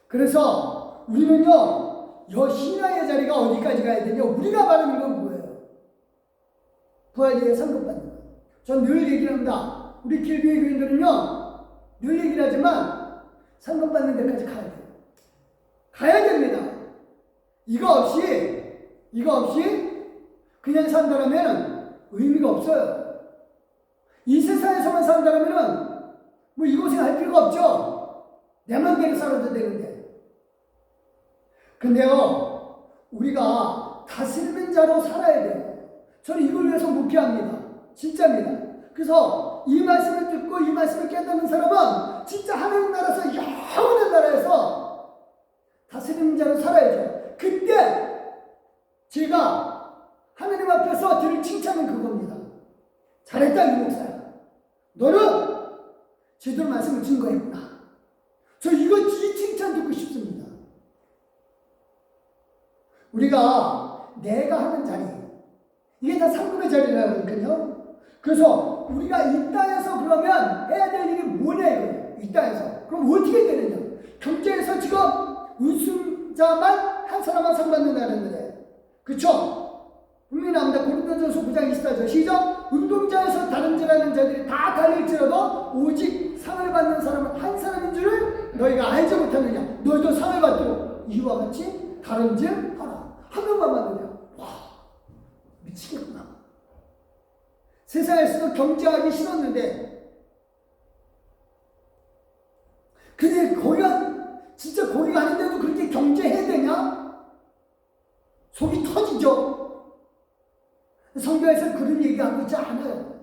그래서 우리는요 신앙의 자리가 어디까지 가야 되냐? 우리가 바라는 건 뭐예요? 부활리에 상급받는 거. 전 늘 얘기를 합니다. 우리 길교회 교인들은요, 늘 얘기를 하지만 상급받는 데까지 가야 돼요. 가야 됩니다. 이거 없이 그냥 산다라면 의미가 없어요. 이 세상에서만 산다라면 뭐 이곳에 할 필요가 없죠. 내 맘대로 살아도 되는데. 근데요, 우리가 다스리는 자로 살아야 돼요. 저는 이걸 위해서 묵회합니다. 진짜입니다. 그래서 이 말씀을 듣고 이 말씀을 깨닫는 사람은 진짜 하나님 나라에서 영원한 나라에서 다스리는 자로 살아야죠. 그때 제가 하나님 앞에서 들을 칭찬은 그겁니다. 잘했다 이 목사야. 너는 제대로 말씀을 증거했구나. 저 이 칭찬 듣고 싶습니다. 우리가 내가 하는 자리, 이게 다 상급의 자리라고 하거든요. 그래서 우리가 이 땅에서 그러면 해야 될 일이 뭐냐 이거예요. 이 땅에서. 그럼 어떻게 되느냐. 경제에서 지금 우승자만 한 사람만 상 받는다는 거예요. 그쵸? 분명히 나옵니다. 고린도전서 9장 24절 시작. 운동장에서 다름질하는 자들이 다 달릴지라도 오직 상을 받는 사람은 한 사람인 줄을 너희가 알지 못하느냐. 너희도 상을 받도록 이와 같이 다름질하라. 한 명만 받느냐. 와, 미치겠구나. 세상에서도 경제하기 싫었는데, 근데 거기가 진짜 거기가 아닌데도 그렇게 경제해야 되냐? 속이 터지죠. 성경에서 그런 얘기하고 있지 않아요.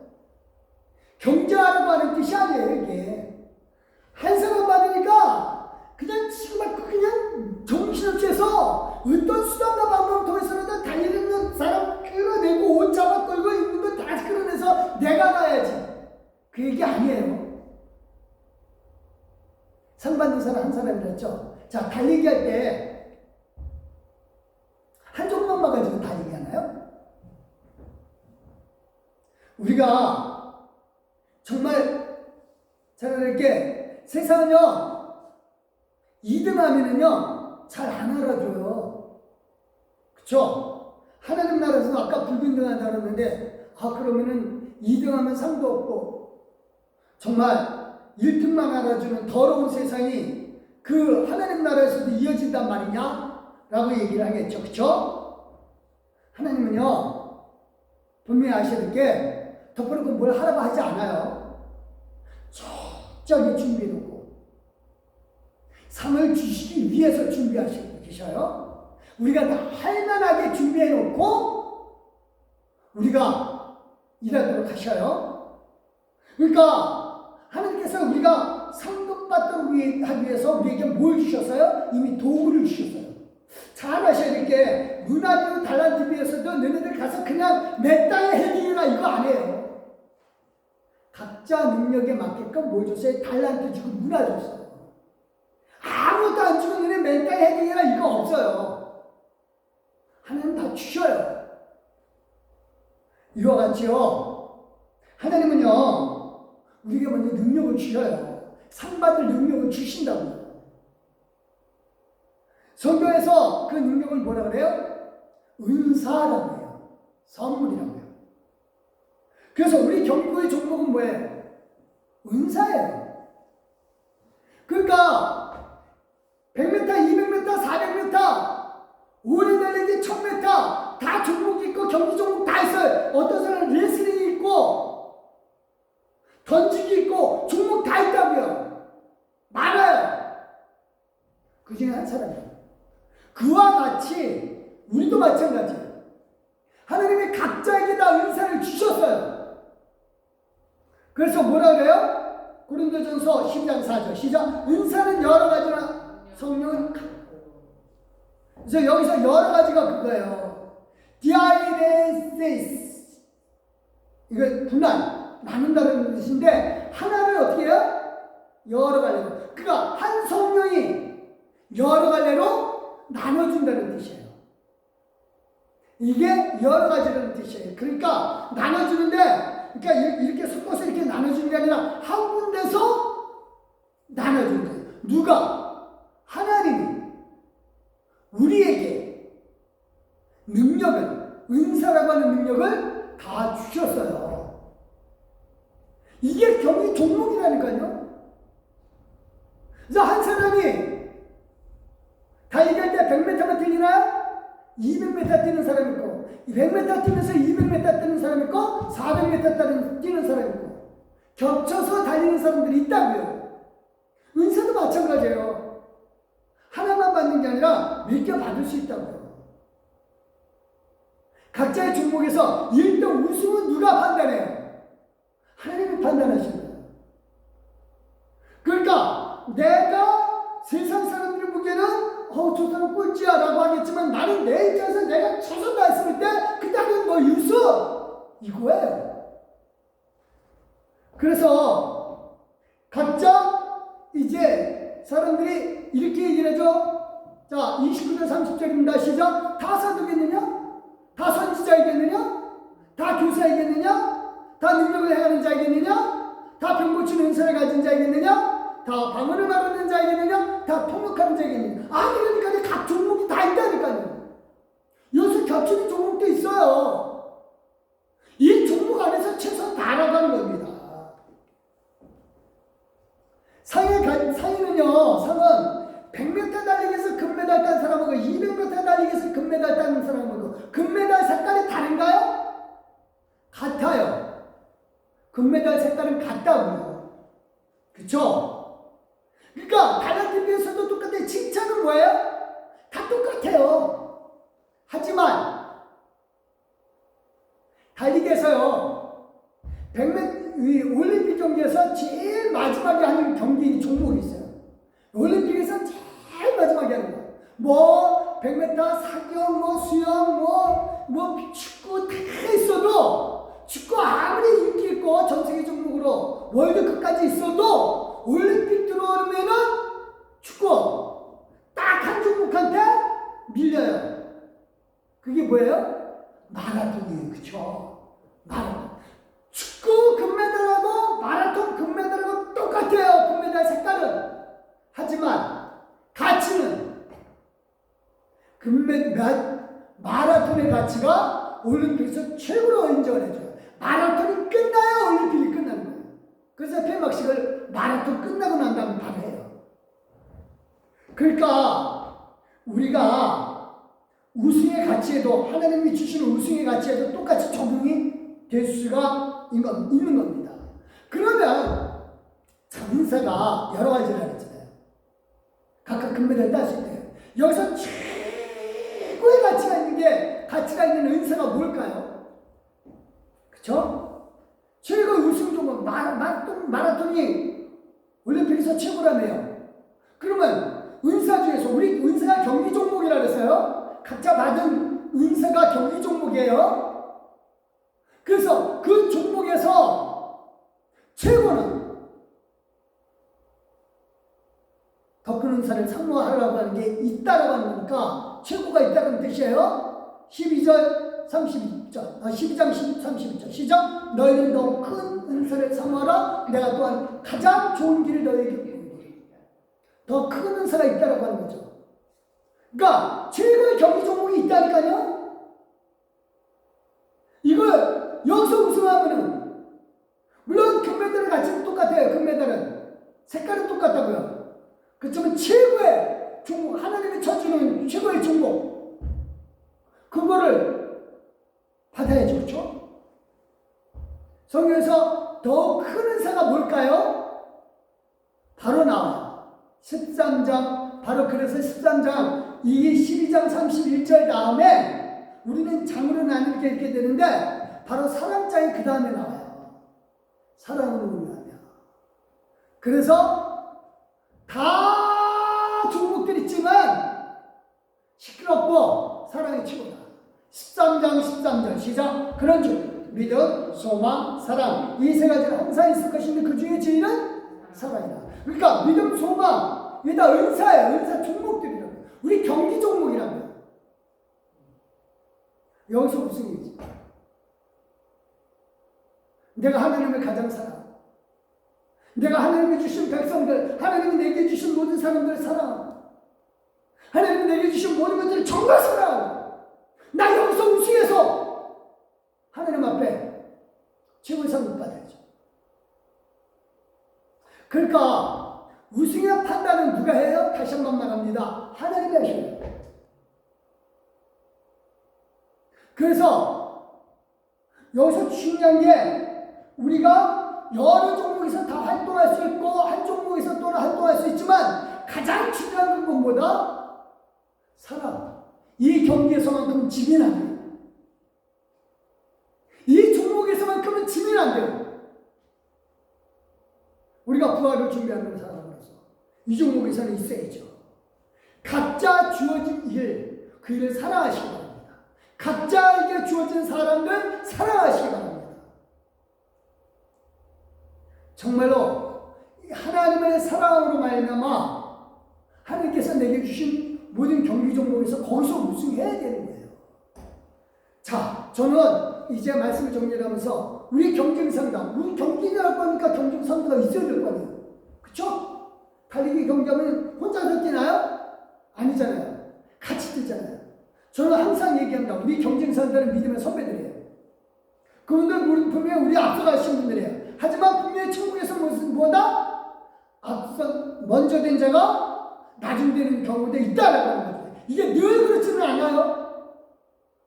경제하라고 하는 뜻이 아니에요, 이게. 한 사람 받으니까 그냥 지금 그냥 정신없이 해서 어떤 수단과 방법을 통해서라도 달리는 사람 끌어내고 옷 잡아 끌고 있는 거 다 끌어내서 내가 가야지. 그 얘기 아니에요. 상 받는 사람 한 사람이랬죠. 자, 달리기 할 때 한 종목만 가지고 달리기 하나요? 우리가 정말 잘 이렇게 세상은요 2등 하면은요 잘 안 알아줘요. 그쵸? 하나님 나라에서는 아까 불균등하다 그러는데 그러면은 2등 하면 상도 없고 정말 1등만 알아주는 더러운 세상이 그 하나님 나라에서도 이어진단 말이냐? 라고 얘기를 하겠죠. 그쵸? 하나님은요 분명히 아셔야 될 게 덮어놓고 뭘 하라고 하지 않아요. 적절히 준비해놓고 상을 주시기 위해서 준비하시고 계셔요. 우리가 다 할만하게 준비해놓고 우리가 일하도록 하셔요. 그러니까 하나님께서 우리가 상급 받도록 하기 위해서 우리에게 뭘 주셨어요? 이미 도구를 주셨어요. 잘 아셔야 될 게 문화비로 달란트 비해서도 너네들 가서 그냥 내 땅에 해주라 이거 아니에요. 각자 능력에 맞게끔 뭘 줬어요? 달란트 주고 문화 줬어요. 아무것도 안 주고 너네 내 땅에 해주라 이거 없어요. 하나님 다 주셔요. 이와 같이요. 하나님은요 우리에게 먼저 능력을 주셔요. 상 받을 능력을 주신다고요. 성경에서 그 능력을 뭐라 그래요? 은사라고 해요. 선물이라고 해요. 그래서 우리 경고의 종목은 뭐예요? 은사예요. 그러니까 100m, 200m, 400m, 오래 달리기 1000m 다 종목 있고 경기 종목 다 있어요. 어떤 사람은 레슬링이 있고 던지기 있고 종목 다 있다고요. 많아요. 그 중에 한 사람이에요. 그와 같이 우리도 마찬가지예요. 하나님이 각자에게 다 은사를 주셨어요. 그래서 뭐라 그래요? 고린도전서 10장 4절 시작. 은사는 여러 가지나 성령은 같고. 그래서 여기서 여러 가지가 그거예요. 디아이레시스 이거 분할 나눈다는 뜻인데 하나를 어떻게 해요? 여러 갈래로. 그러니까 한 성령이 여러 갈래로 나눠준다는 뜻이에요. 이게 여러 가지라는 뜻이에요. 그러니까 나눠주는데, 그러니까 이렇게 섞어서 이렇게 나눠주는 게 아니라 한 군데서 나눠주는 거예요. 누가? 하나님이 우리에게 능력을, 은사라고 하는 능력을 다 주셨어요. 이게 경기 종목이라니까요. 그래서 한 사람이 달리기할 때 100m만 뛰나요? 200m 뛰는 사람 있고, 100m 뛰면서 200m 뛰는 사람 있고, 400m 뛰는 사람 있고, 겹쳐서 달리는 사람들이 있다고요. 은사도 마찬가지예요. 하나만 받는 게 아니라 몇 개 받을 수 있다고요. 각자의 종목에서 1등 우승은 누가 판단해요? 하나님이 판단하십니다. 그러니까 내가 세상 사람들이 보기에는 저 사람 꼴찌야 라고 하겠지만 나는 내 입장에서 내가 최선 다했을 때 그다음에 뭐 유수 이거예요. 그래서 각자 이제 사람들이 이렇게 얘기를 하죠. 자, 29절 30절입니다. 시작. 다 사도겠느냐? 다 선지자이겠느냐? 다 교사이겠느냐? 다 능력을 행하는 자이겠느냐? 다 병 고치는 은사를 가진 자이겠느냐? 다 방언을 말하는 자이겠느냐? 다 통역하는 자이겠느냐? 아니, 그러니까 각 종목이 다 있다니까요. 여기서 겹치는 종목도 있어요. 이 종목 안에서 최소 다 알아가는 겁니다. 상은요, 상은 100m 달리기에서 금메달 딴 사람하고 200m 달리기에서 금메달 딴 사람하고 금메달 색깔이 다른가요? 같아요. 금메달 색깔은 같다고요. 그쵸? 그러니까 다른 팀에서도 똑같아요. 칭찬은 뭐예요? 다 똑같아요. 하지만 달리기에서요, 100m 올림픽 경기에서 제일 마지막에 하는 경기 종목이 있어요. 올림픽에서 제일 마지막에 하는 거예요. 뭐 100m 사격, 뭐 수영, 뭐 축구 다 있어도, 축구 아무리 인기 있고 전 세계 종목으로 월드컵까지 있어도 올림픽 들어오면은 축구 딱 한 종목한테 밀려요. 그게 뭐예요? 마라톤이에요. 그쵸? 마라톤. 축구 금메달하고 마라톤 금메달하고 똑같아요. 금메달 색깔은. 하지만 가치는 마라톤의 가치가 올림픽에서 최고로 인정을 해줘요. 마라톤이 끝나야 올림픽이 끝나는 거예요. 그래서 폐막식을 마라톤 끝나고 난 다음에 바로 해요. 그러니까 우리가 우승의 가치에도, 하나님이 주시는 우승의 가치에도 똑같이 적용이 될 수가 있는 겁니다. 그러면 은사가 여러 가지를 하잖아요. 각각 금메달 따실 때 여기서 최고의 가치가 있는 은사가 뭘까요? 그쵸? 최고의 우승 종목 마라톤이 올림픽에서 최고라며요. 그러면 은사 중에서 우리 은사가 경기 종목이라 그랬어요. 각자 받은 은사가 경기 종목이에요. 그래서 그 종목에서 최고는 더 큰 은사를 상호하라고 하는 게 있다라고 하는 거니까 최고가 있다는 뜻이에요. 12절 32절 12장 32절 시작. 너희는 더 큰 은사를 상호하라. 내가 또한 가장 좋은 길을 너희에게 보이리라. 더 큰 은사가 있다라고 하는 거죠. 그러니까 최고의 경기 종목이 있다니까요. 이걸 여기서 우승하면은 물론 금메달의 가치는 똑같아요. 금메달은 색깔은 똑같다고요. 그렇지만 최고의 종목, 하나님이 쳐주는 최고의 종목, 그거를 받아야죠. 그렇죠? 성경에서 더 큰 은사가 뭘까요? 바로 나와요. 13장, 바로 그래서 13장 이 12장 31절 다음에 우리는 장으로 나누게 읽게 되는데 바로 사랑장이 그 다음에 나와요. 사랑으로 운하며. 그래서 다 종목들 있지만 시끄럽고 사랑이 최고다. 13장 13절 시작. 그런즉 믿음, 소망, 사랑 이 세 가지는 항상 있을 것인데 그 중에 제일은 사랑이다. 그러니까 믿음, 소망 이게 다 은사예요. 은사 종목들이라고. 우리 경기 종목이라고. 여기서 우승이지. 내가 하나님을 가장 사랑. 내가 하나님이 주신 백성들, 하나님이 내게 주신 모든 사람들을 사랑하고, 하나님이 내게 주신 모든 것들을 정말 사랑하고, 나 여기서 우승해서 하나님 앞에 최고의 상급 받아야죠. 그러니까 우승의 판단은 누가 해요? 다시 한번 말합니다. 하나님이 하셔요. 그래서 여기서 중요한 게 우리가 여러 종목에서 다 활동할 수 있고 한 종목에서 또는 활동할 수 있지만 가장 중요한 건 뭐다? 사람. 이 경기에서만큼은 지면 안 돼요. 이 종목에서만큼은 지면 안 돼요. 우리가 부활을 준비하는 사람으로서 이 종목에서는 있어야죠. 각자 주어진 일, 그 일을 사랑하시기 바랍니다. 각자에게 주어진 사람들 사랑하시기 바랍니다. 정말로 하나님의 사랑으로 말미암아 하나님께서 내게 주신 모든 경기 종목에서 거기서 우승해야 되는 거예요. 자, 저는 이제 말씀을 정리하면서 우리 경쟁상담, 우리 경기를 거니까 경쟁상담가 있어야 될 거 아니에요. 그쵸? 달리기 경기하면 혼자서 뛰나요? 아니잖아요. 같이 뛰잖아요. 저는 항상 얘기합니다. 우리 경쟁상들은 믿음의 선배들이에요. 그분들 분명히 우리 앞서가신 분들이에요. 하지만 분명히 천국에서 뭐다? 앞서 먼저 된 자가 나중되는 경우도 있다라고 하는 거죠. 이게 늘 그렇지는 않아요.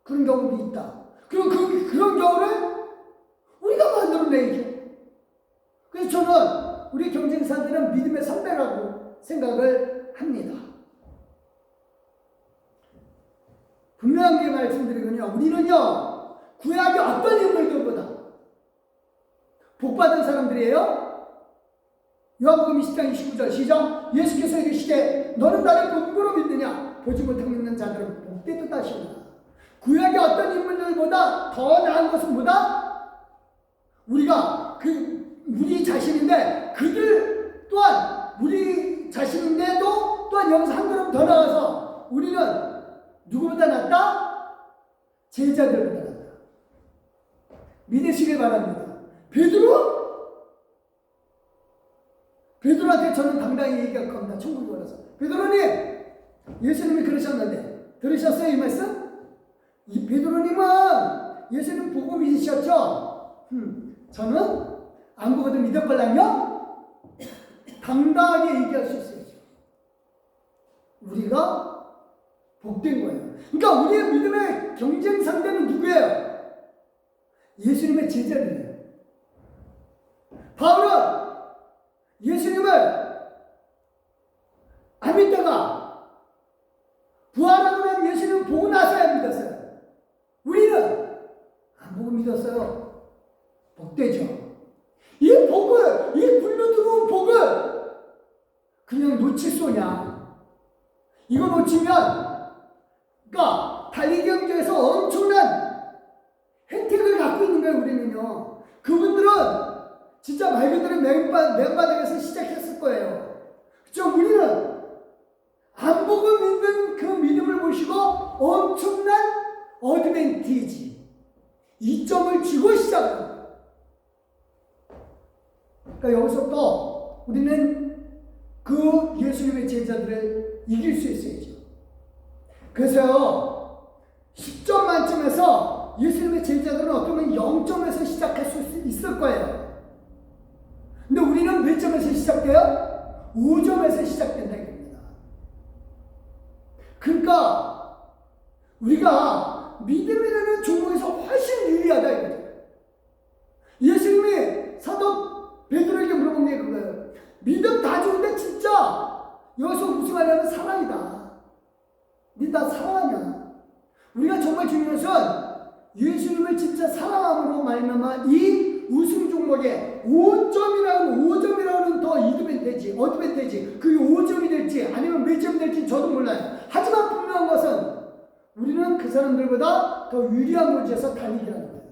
그런 경우도 있다. 그럼 그런 경우를 우리가 만들어내야죠. 그래서 저는 우리 경쟁사들은 믿음의 선배라고 생각을 합니다. 분명하게 말씀드리거든요. 우리는요, 구약의 어떤 인물들보다 복받은 사람들이에요. 요한복음 20장 29절 시작. 예수께서 이르시되 너는 나를 본고로 믿느냐? 보지 못하고 믿는 자들은 복되다 하시니라. 구약의 어떤 인물들보다 더 나은 것은 뭐다? 우리가 우리 자신인데 그들 또한 우리 자신인데도 또한 여기서 한 걸음 더 나가서 우리는 누구보다 낫다? 제자들보다 낫다. 믿으시길 바랍니다. 베드로한테 저는 당당히 얘기할 겁니다. 천국에 올라서 베드로님, 예수님이 그러셨는데 들으셨어요 이 말씀? 이 베드로님은 예수님 보고 믿으셨죠? 저는 안 보고도 믿었걸랑요? 당당하게 얘기할 수 있어요. 우리가 복된 거예요. 그러니까 우리의 믿음의 경쟁 상대는 누구예요? 예수님의 제자들이에요. 바울은 예수님을 안 믿다가 부활하고 난 예수님을 보고 나서야 믿었어요. 우리는 안 보고 믿었어요. 복되죠. 이 복을, 이 굴러 들어온 복을 그냥 놓칠 소냐? 이거 놓치면, 그러니까 달리기 경기에서 엄청난 혜택을 갖고 있는 거예요. 우리는요. 그분들은 진짜 말 그대로 맨바닥에서 시작했을 거예요. 그렇죠? 우리는 안 보고 믿는 그 믿음을 보시고 엄청난 어드밴티지, 이점을 쥐고 시작합니다. 그러니까 여기서부터 우리는 그 예수님의 제자들을 이길 수 있어야죠. 그래서요, 10점 만점에서 예수님의 제자들은 어쩌면 0점에서 시작할 수 있을 거예요. 근데 우리는 몇 점에서 시작돼요? 5점에서 시작된다 이겁니다. 그러니까 우리가 믿음이라는 종목에서 훨씬 유리하다 이거죠. 예수님이 사도 베드로에게 물어본 게 그거예요. 믿음 다 좋은데 진짜 여기서 우승하려면 사랑이다. 니 나 사랑하냐? 우리가 정말 중요한 것은 예수님을 진짜 사랑함으로 말미암아 이 우승 종목에 5점이라는 더 어드밴티지, 그게 5점이 될지 아니면 몇 점이 될지 저도 몰라요. 하지만 분명한 것은 우리는 그 사람들보다 더 유리한 곳에서 달리기라는 거예요.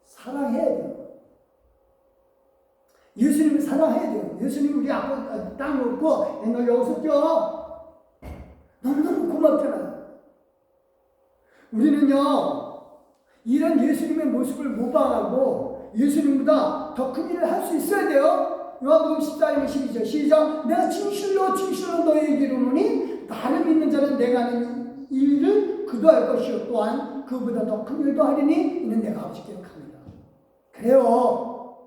사랑해야 돼요. 예수님을 사랑해야 돼요. 예수님 우리 앞에 딱 놓고 너 여기서 뛰어. 너무너무 고맙잖아요. 우리는요, 이런 예수님의 모습을 모방하고 예수님보다 더 큰 일을 할 수 있어야 돼요. 요한복음 14장 12절 시작. 내가 진실로 너희에게 이르노니 나를 믿는 자는 내가 하는 일을 그도 할 것이요 또한 그보다 더 큰 일도 하리니 이는 내가 아버지께 기록합니다. 그래요.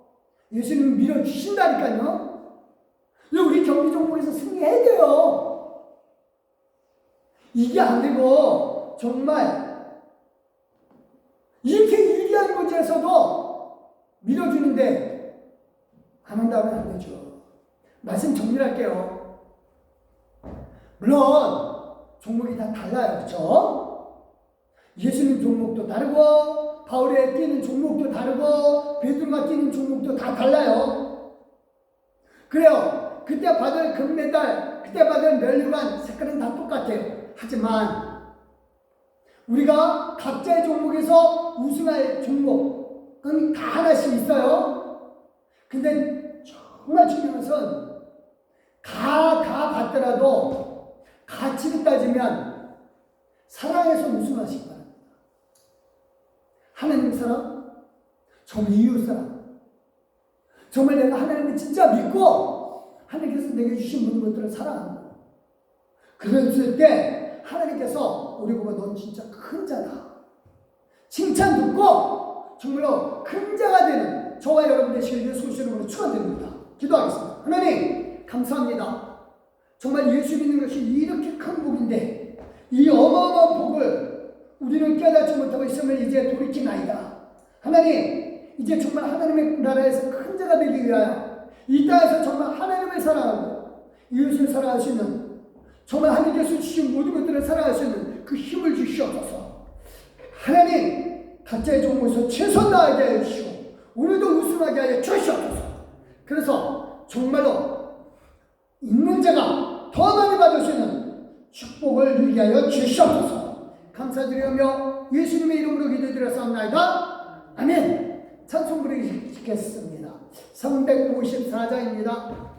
예수님 밀어주신다니까요. 우리 경기 종목에서 승리해야 돼요. 이게 안 되고 정말 이렇게 유리한 문제에서도 밀어주는데 안 한다면 안 되죠. 말씀 정리할게요. 물론 종목이 다 달라요. 그렇죠? 예수님 종목도 다르고 바울의 뛰는 종목도 다르고 베드로가 뛰는 종목도 다 달라요. 그래요. 그때 받을 금메달, 그때 받을 멸류관 색깔은 다 똑같아요. 하지만 우리가 각자의 종목에서 우승할 종목은 다 하나씩 있어요. 근데 정말 중요한 것은 다 받더라도 가치를 따지면 사랑에서 우승하시기 바랍니다. 하나님 사랑, 정말 이웃 사랑, 정말 내가 하나님을 진짜 믿고 하나님께서 내게 주신 모든 것들을 사랑한다. 그랬을 때 하나님께서 우리 보고 넌 진짜 큰 자다. 칭찬 듣고 정말로 큰 자가 되는 저와 여러분 되시길 예수 이름으로 축원드립니다. 기도하겠습니다. 하나님 감사합니다. 정말 예수 믿는 것이 이렇게 큰 복인데 이 어마어마한 복을 우리는 깨닫지 못하고 있음을 이제 돌이키나이다. 하나님 이제 정말 하나님의 나라에서 큰 자가 되기 위하여 이 땅에서 정말 하나님을 사랑하고 이웃을 사랑할 수 있는 정말 하나님께서 주신 모든 것들을 사랑할 수 있는 그 힘을 주시옵소서. 하나님 각자의 종목에서 최선 다하게 하여 주시고 오늘도 우승하게 하여 주시옵소서. 그래서 정말로 있는 자가 더 많이 받을 수 있는 축복을 누리게 하여 주시옵소서. 감사드리며 예수님의 이름으로 기도드렸사옵나이다. 아멘. 찬송 부르시겠습니다. 354장입니다.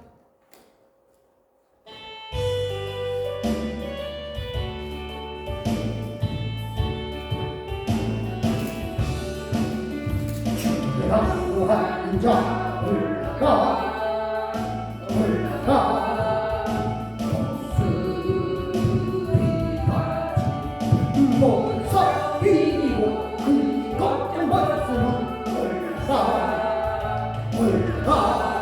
주라고한 자 올라가 목소리같이 목사 비리고 그 걱정 받았으면 올라가 목소리같이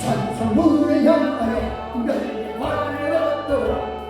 천성문을 향하여 멸관을 떠라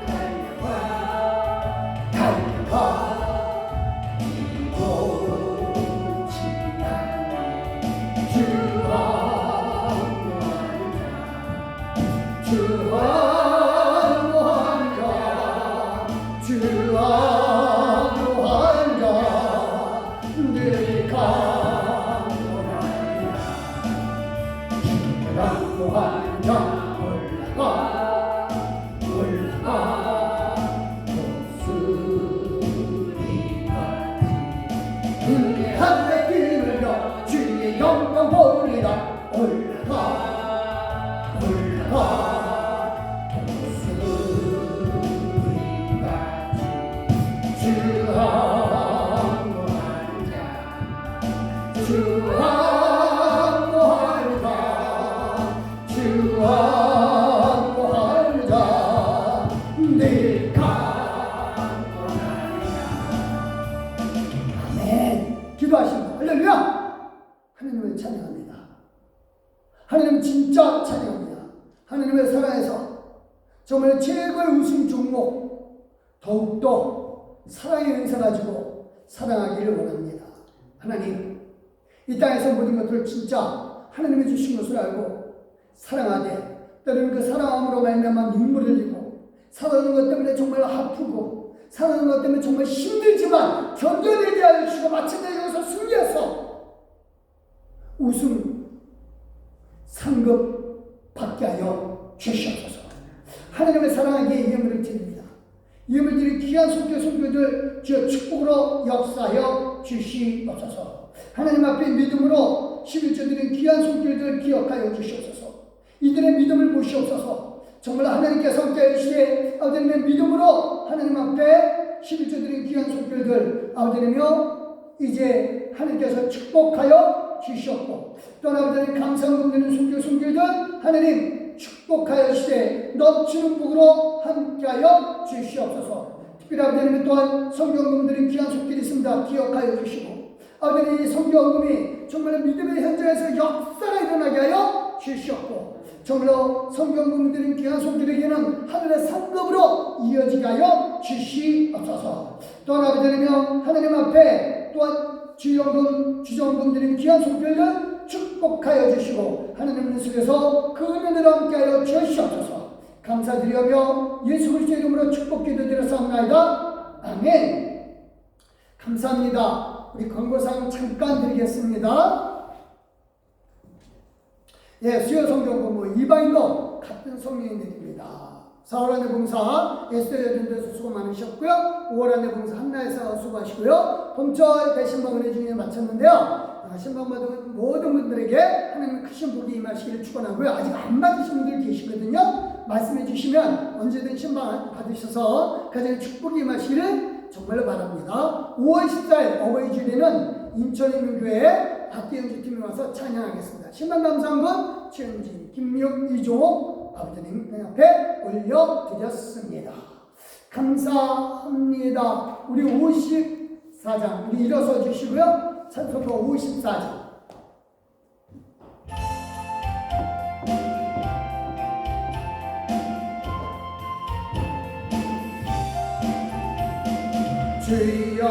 아멘. 기도하십니다. 할렐루야. 진짜 찬양합니다. 하나님의 사랑에서 정말 최고의 우승 종목 더욱더 사랑의 은사 가지고 사랑하기를 원합니다. 하나님, 이 땅에서 모든 것들을 진짜 하나님이 주신 것을 알고 사랑하되 때로는 그 사랑함으로 말미암아 눈물을 흘리고 사랑하는 것 때문에 정말 아프고 사랑하는 것 때문에 정말 힘들지만 견뎌내게 하여 주시고 마침내 여기서 승리해서 우승 상급 받게 하여 주시옵소서. 하나님의 사랑하기에 예물을 드립니다. 예물 드린 귀한 손교들 주여 축복으로 역사하여 주시옵소서. 하나님 앞에 믿음으로 11조 드린 귀한 손길들 기억하여 주시옵소서. 이들의 믿음을 보시옵소서. 정말 하나님께서 함께하여 주시되 아버지님의 믿음으로 하나님 앞에 11조 드린 귀한 손길들 아버지님여 이제 하나님께서 축복하여 주시옵고 또 아버지님 감사함 드리는 손길들 하나님 축복하여 주시되 넘치는 복으로 함께하여 주시옵소서. 특별히 아버지님 또한 성경금들이 귀한 손길이 있습니다. 기억하여 주시고 아버지님 이 성경금이 정말 믿음의 현장에서 역사가 일어나게 하여 주시옵고 정말로 성경금들인 귀한 손길에게는 하늘의 상급으로 이어지게 하여 주시옵소서. 또한 아버지님여 하나님 앞에 또한 주정금 드린 귀한 손길을 축복하여 주시고 하나님 속에서 그 은혜를 함께하여 주시옵소서. 감사드리며 예수 그리스도의 이름으로 축복 기도드렸사옵나이다. 아멘. 감사합니다. 우리 권고사항 잠깐 드리겠습니다. 수요 성경 공부 이방인도 같은 성령님들입니다. 4월 안에 봉사 에스더에 대해서 수고 많으셨고요. 5월 안에 봉사 한나에서 수고하시고요. 봄철 대신방 은혜 중에 마쳤는데요. 신방 받은 모든 분들에게 하나님 크신 복이 임하시기를 축원하고요. 아직 안 받으신 분들 계시거든요. 말씀해 주시면 언제든 신방 받으셔서 가정에 축복이 임하시기를 정말로 바랍니다. 5월 14일 어버이 주일에는 인천인민교회 악기 연주팀이 와서 찬양하겠습니다. 신방 감사한분 최은진, 김미옥, 이종옥 아버지님 앞에 올려드렸습니다. 감사합니다. 우리 54장 우리 일어서 주시고요. 찬송가 54장 주여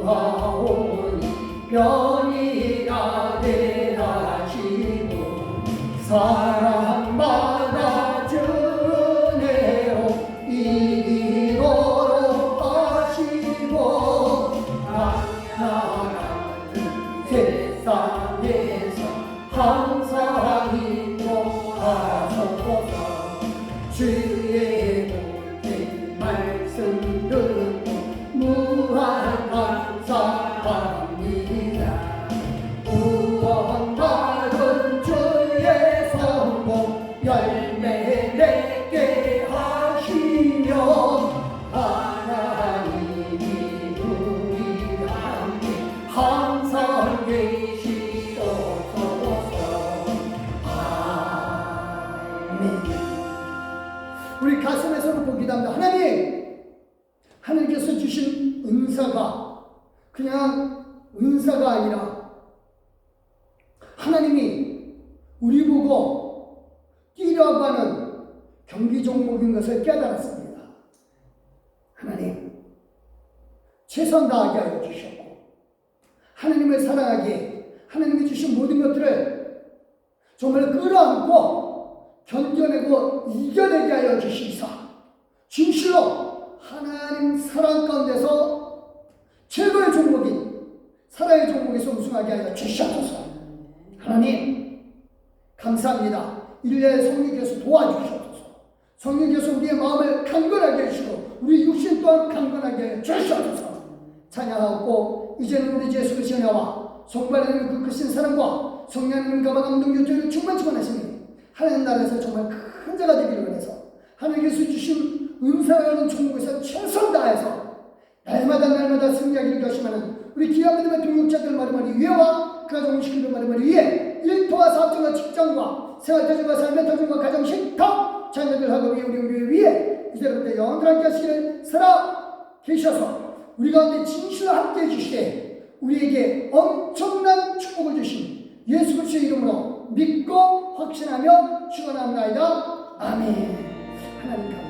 구하오니 병이라 대하시고 사랑받아 주네요 이기도록 하시고 나라는 세상에서 항상 인도하소서. 주의 복된 말씀 듣고 무한 감사합니다. 구원받은 주의 성공 열매 맺게 하시며 하나님이 우리 함께 항상 계시옵소서. 아멘. 우리 가슴에서는 보기답니다. 하나님께서 주신 은사가 그냥 은사가 아니라 하나님이 우리 보고 뛰라고 하는 경기 종목인 것을 깨달았습니다. 하나님 최선 다하게 하여 주셨고 하나님을 사랑하기에 하나님이 주신 모든 것들을 정말 끌어안고 견뎌내고 이겨내게 하여 주시사 진실로 하나님 사랑 가운데서 최고의 종목인 사랑의 종목에서 우승하게 하여 주시옵소서. 하나님 감사합니다. 일례 성령께서 도와주시옵소서. 성령께서 우리의 마음을 강건하게 해주시고 우리 육신 또한 강건하게 하여 주시옵소서. 찬양하고 이제는 우리 예수 그리스도의 은혜와 성발하는 그 크신 사랑과 성령님 감화 감동 교제를 충만치 원하시니 하나님 나라에서 정말 큰 자가 되기를 원해서 하나님께서 주신 은사라는 종목에서 최선 다해서 날마다 승리하기를 결심하는 우리 귀한 믿음의 동역자들 마리마리 위에와 그 가정 시키는 마리마리 위에 일터와 사업장과 직장과 생활터전과 삶의 터전과 가정 식탁 자녀들 학업이 우리 위에 이제부터 영원히 함께 하시기를 살아 계셔서 우리 가운데 진실로 함께 해주시되 우리에게 엄청난 축복을 주신 예수 그리스도의 이름으로 믿고 확신하며 축원합나이다. 아멘. 하나님 감사합니다.